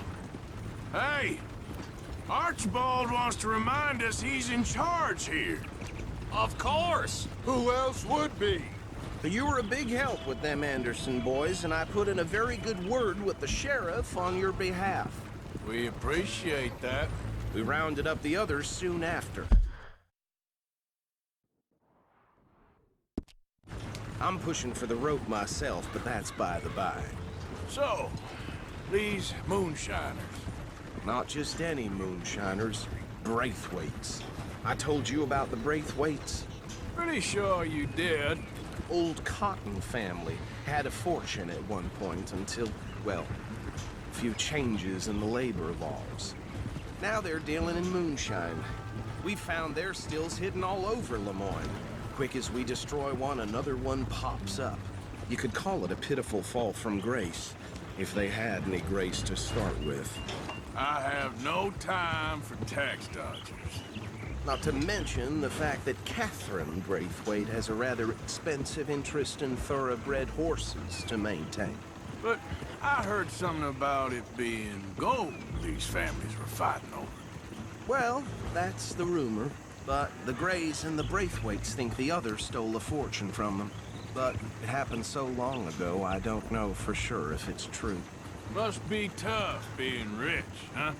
Hey! Archibald wants to remind us he's in charge here. Of course! Who else would be? You were a big help with them Anderson boys, and I put in a very good word with the sheriff on your behalf. We appreciate that. We rounded up the others soon after. I'm pushing for the rope myself, but that's by the by. So, these moonshiners. Not just any moonshiners, Braithwaites. I told you about the Braithwaites? Pretty sure you did. Old Cotton family had a fortune at one point until, well, a few changes in the labor laws. Now they're dealing in moonshine. We found their stills hidden all over Lemoyne. Quick as we destroy one, another one pops up. You could call it a pitiful fall from grace, if they had any grace to start with. I have no time for tax dodgers. Not to mention the fact that Catherine Braithwaite has a rather expensive interest in thoroughbred horses to maintain. But I heard something about it being gold these families were fighting over. Well, that's the rumor. But the Grays and the Braithwaites think the others stole a fortune from them. But it happened so long ago, I don't know for sure if it's true. Must be tough being rich, huh?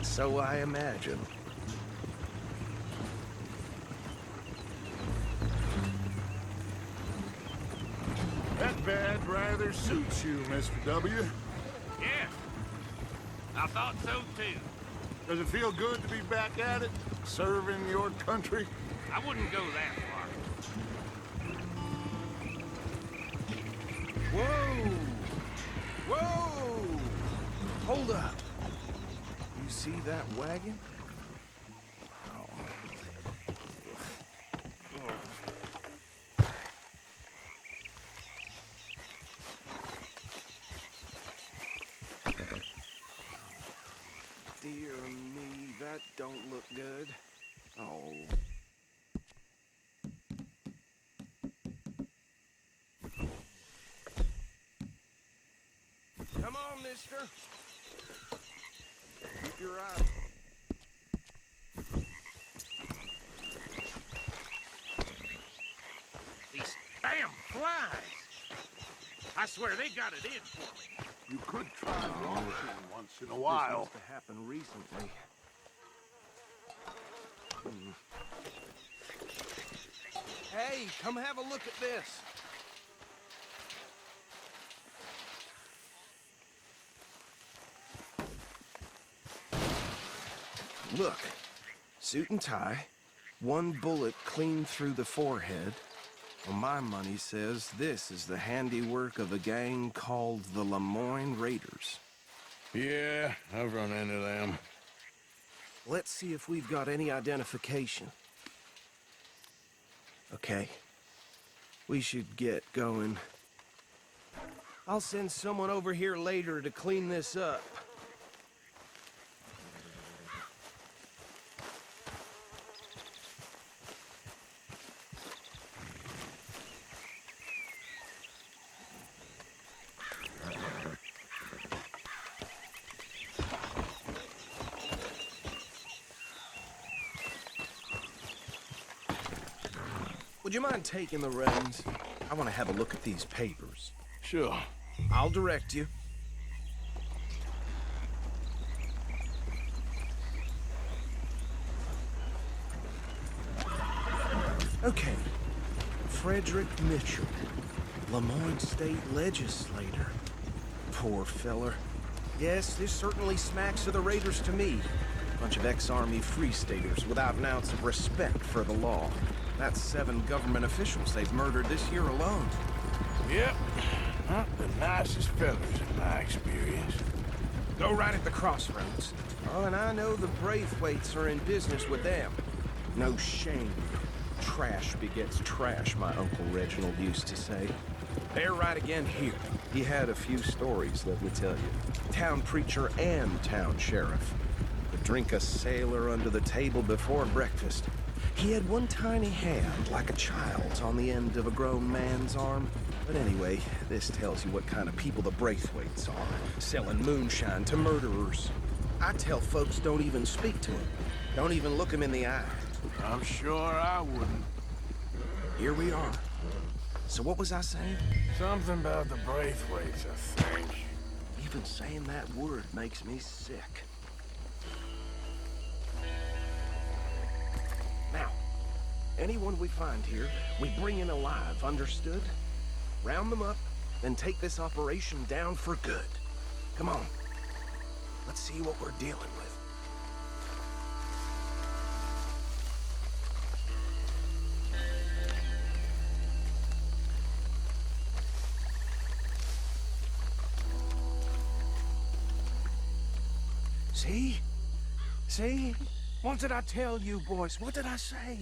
So I imagine. That badge rather suits you, Mr. W. Yeah, I thought so too. Does it feel good to be back at it, serving your country? I wouldn't go that far. Whoa! Whoa! Hold up. You see that wagon? Dear me, that don't look good. Oh. Come on, mister. Keep your eye. These damn flies! I swear they got it in for me. You could try launching once in a while. This must have happened recently. Hey, come have a look at this. Look, suit and tie, one bullet clean through the forehead. Well, my money says this is the handiwork of a gang called the Lemoyne Raiders. Yeah, I've run into them. Let's see if we've got any identification. Okay. We should get going. I'll send someone over here later to clean this up. Would you mind taking the reins? I want to have a look at these papers. Sure. I'll direct you. Okay. Frederick Mitchell, Lemoyne State Legislator. Poor feller. Yes, this certainly smacks of the Raiders to me. Bunch of ex-Army Free Staters without an ounce of respect for the law. That's 7 government officials they've murdered this year alone. Yep. Not the nicest fellas in my experience. Go right at the crossroads. Oh, and I know the Braithwaites are in business with them. No shame. Trash begets trash, my Uncle Reginald used to say. They're right again here. He had a few stories, let me tell you. Town preacher and town sheriff. Would drink a sailor under the table before breakfast. He had one tiny hand, like a child's, on the end of a grown man's arm. But anyway, this tells you what kind of people the Braithwaites are, selling moonshine to murderers. I tell folks don't even speak to him. Don't even look him in the eye. I'm sure I wouldn't. Here we are. So what was I saying? Something about the Braithwaites, I think. Even saying that word makes me sick. Now, anyone we find here, we bring in alive, understood? Round them up, then take this operation down for good. Come on. Let's see what we're dealing with. See? See? What did I tell you, boys? What did I say?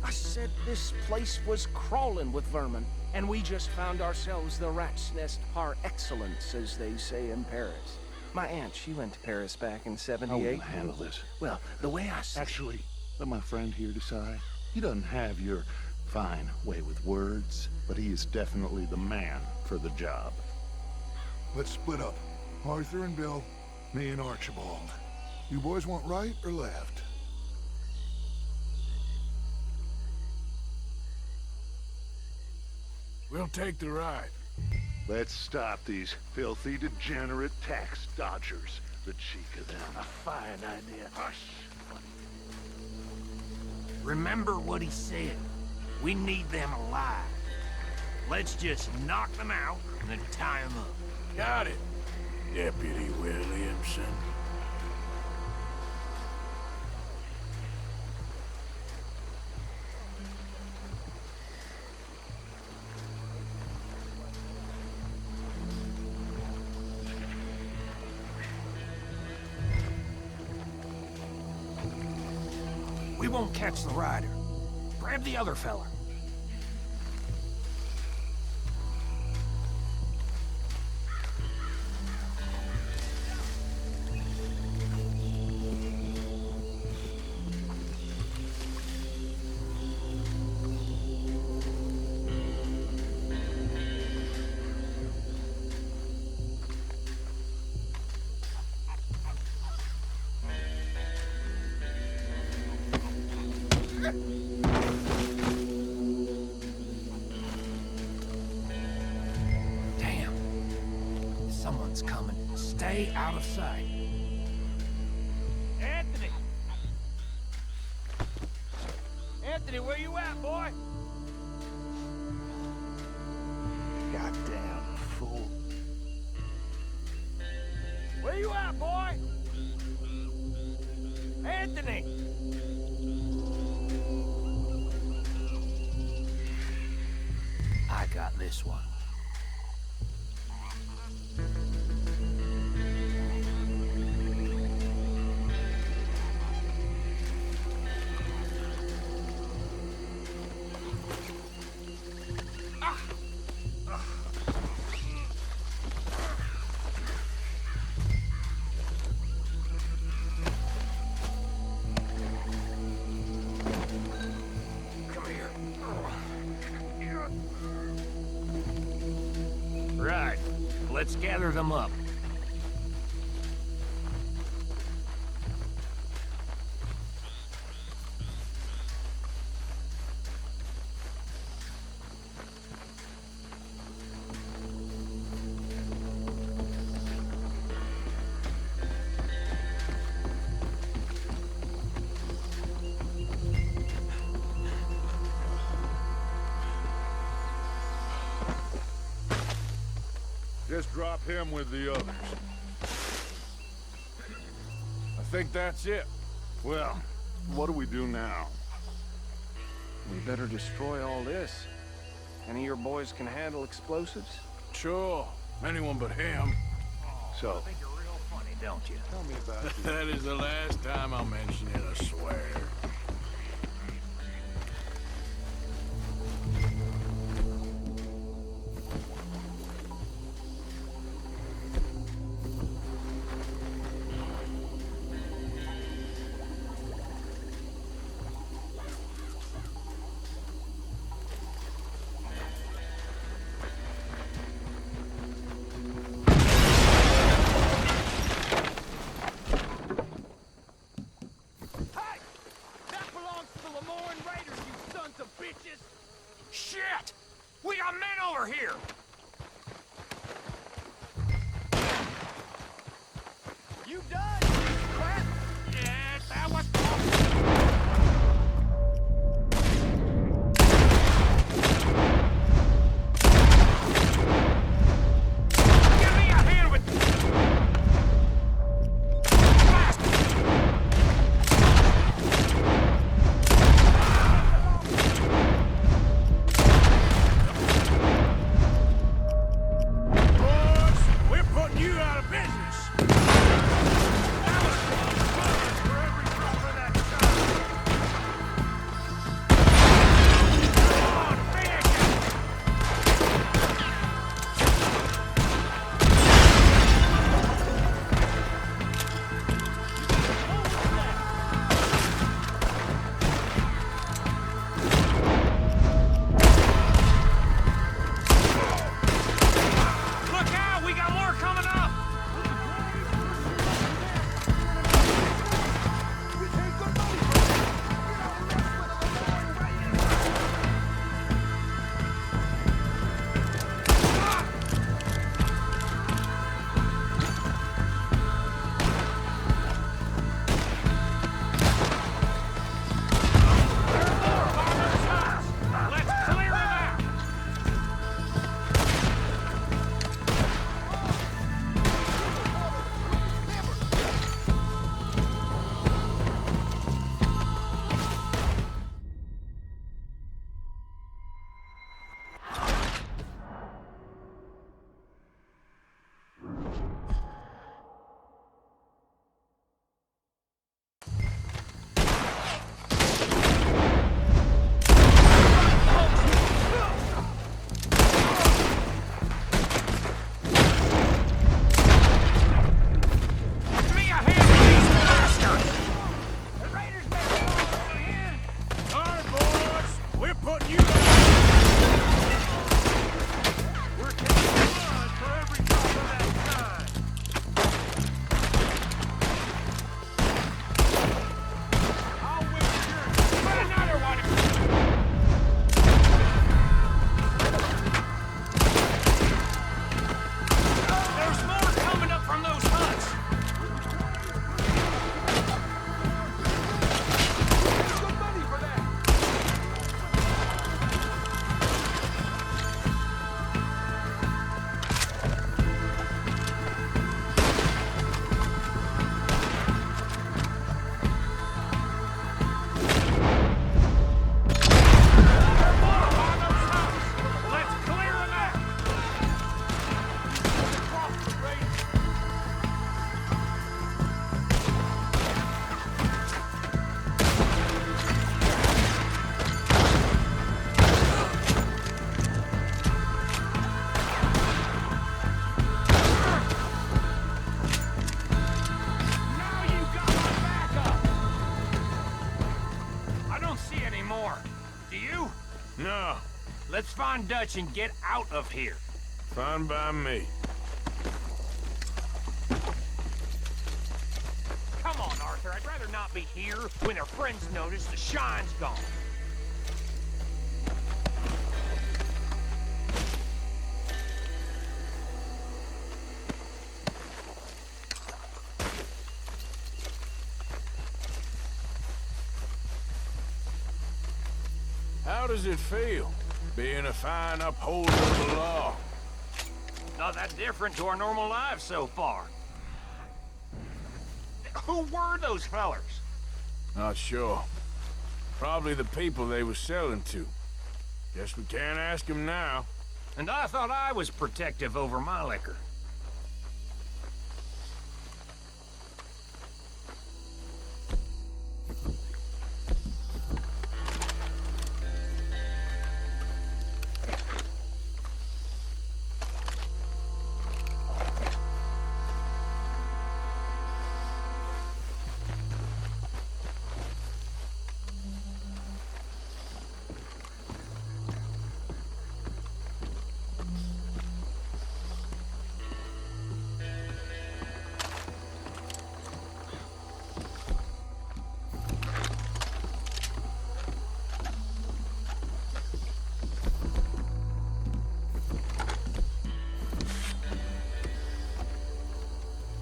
I said this place was crawling with vermin, and we just found ourselves the rat's nest par excellence, as they say in Paris. My aunt, she went to Paris back in '78. I won't handle this. Well, the way I see... Actually, let my friend here decide. He doesn't have your fine way with words, but he is definitely the man for the job. Let's split up. Arthur and Bill, me and Archibald. You boys want right or left? We'll take the right. Let's stop these filthy, degenerate tax dodgers. The cheek of them. A fine idea. Hush. Remember what he said. We need them alive. Let's just knock them out and then tie them up. Got it, Deputy Williamson. We won't catch the rider. Grab the other fella. Someone's coming. Stay out of sight. Anthony! Anthony, where you at, boy? Goddamn fool. Where you at, boy? Anthony! I got this one. Right. Let's gather them up. Just drop him with the others. I think that's it. Well, what do we do now? We better destroy all this. Any of your boys can handle explosives? Sure. Anyone but him. So, I think you're real funny, don't you? Tell me about it. That is the last time I'll mention it, I swear. Shit! We got men over here! You done? Crap! Yes, that was... Give me a hand with... on Dutch and get out of here. Fine by me. Come on, Arthur. I'd rather not be here when our friends notice the shine's gone. How does it feel, being a fine upholder of the law? Not that different to our normal lives so far. Who were those fellers? Not sure. Probably the people they were selling to. Guess we can't ask them now. And I thought I was protective over my liquor.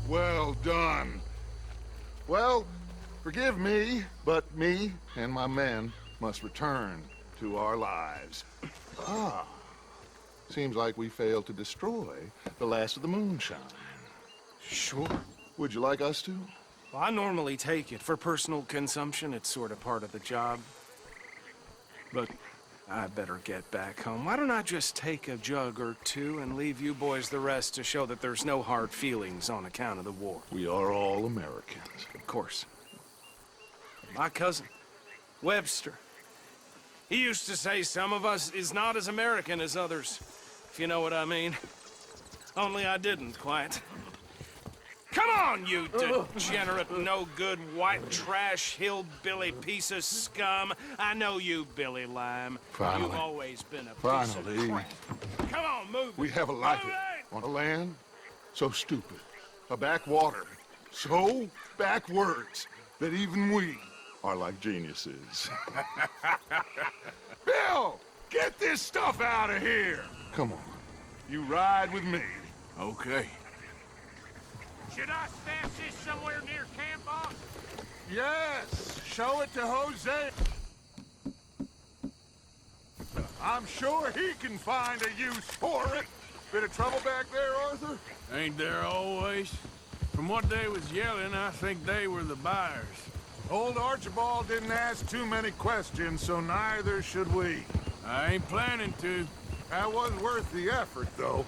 Well done. Well, forgive me, but me and my men must return to our lives. Ah, seems like we failed to destroy the last of the moonshine. Sure. Would you like us to? Well, I normally take it. For personal consumption, it's sort of part of the job. But I better get back home. Why don't I just take a jug or two and leave you boys the rest to show that there's no hard feelings on account of the war? We are all Americans. Of course. My cousin, Webster, he used to say some of us is not as American as others, if you know what I mean. Only I didn't quite. Come on, you degenerate, no-good, white trash, hillbilly piece of scum. I know you, Billy Lime. Finally. You've always been a piece of Finally. crap. Come on, move. We have a life on a land so stupid, a backwater so backwards that even we are like geniuses. Bill, get this stuff out of here. Come on, you ride with me. Okay. Should I stash this somewhere near camp, boss? Yes, show it to Jose. I'm sure he can find a use for it. Bit of trouble back there, Arthur? Ain't there always? From what they was yelling, I think they were the buyers. Old Archibald didn't ask too many questions, so neither should we. I ain't planning to. That was worth the effort, though.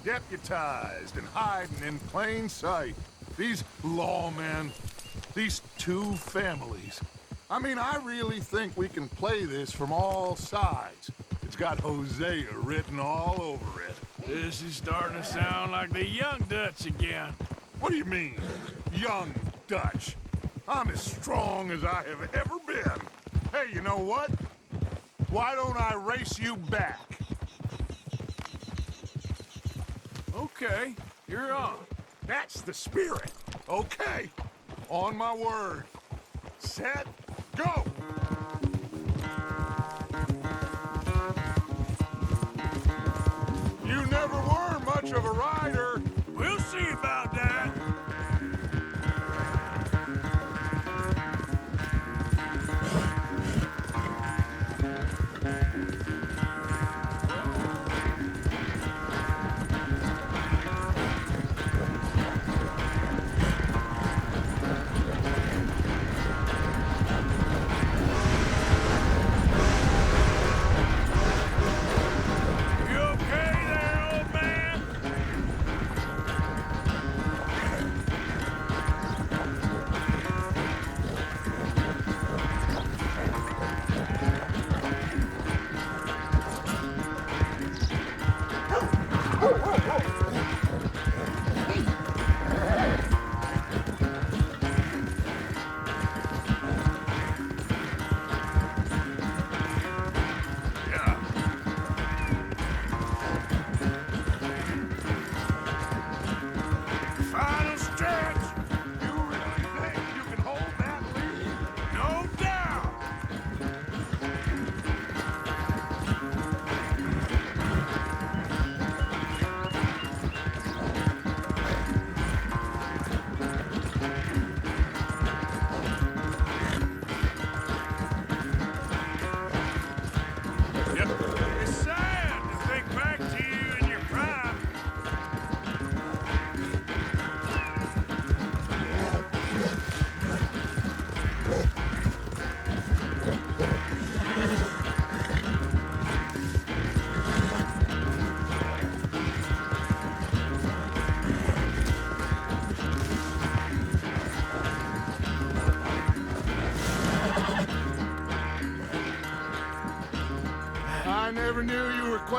Deputized and hiding in plain sight. These lawmen, these two families. I mean, I really think we can play this from all sides. It's got Hosea written all over it. This is starting to sound like the young Dutch again. What do you mean, young Dutch? I'm as strong as I have ever been. Hey, you know what? Why don't I race you back? Okay, you're on. That's the spirit. Okay, on my word. Set, go! You never were much of a rider. We'll see about that.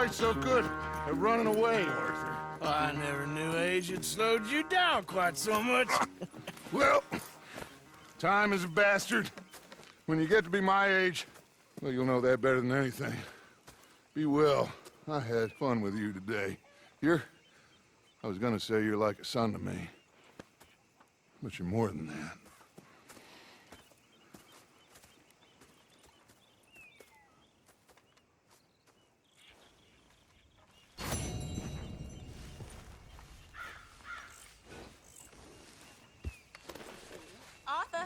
quite so good at running away, Arthur. I never knew age had slowed you down quite so much. Well, time is a bastard. When you get to be my age, well, you'll know that better than anything. Be well. I had fun with you today. I was gonna say you're like a son to me. But you're more than that. Arthur,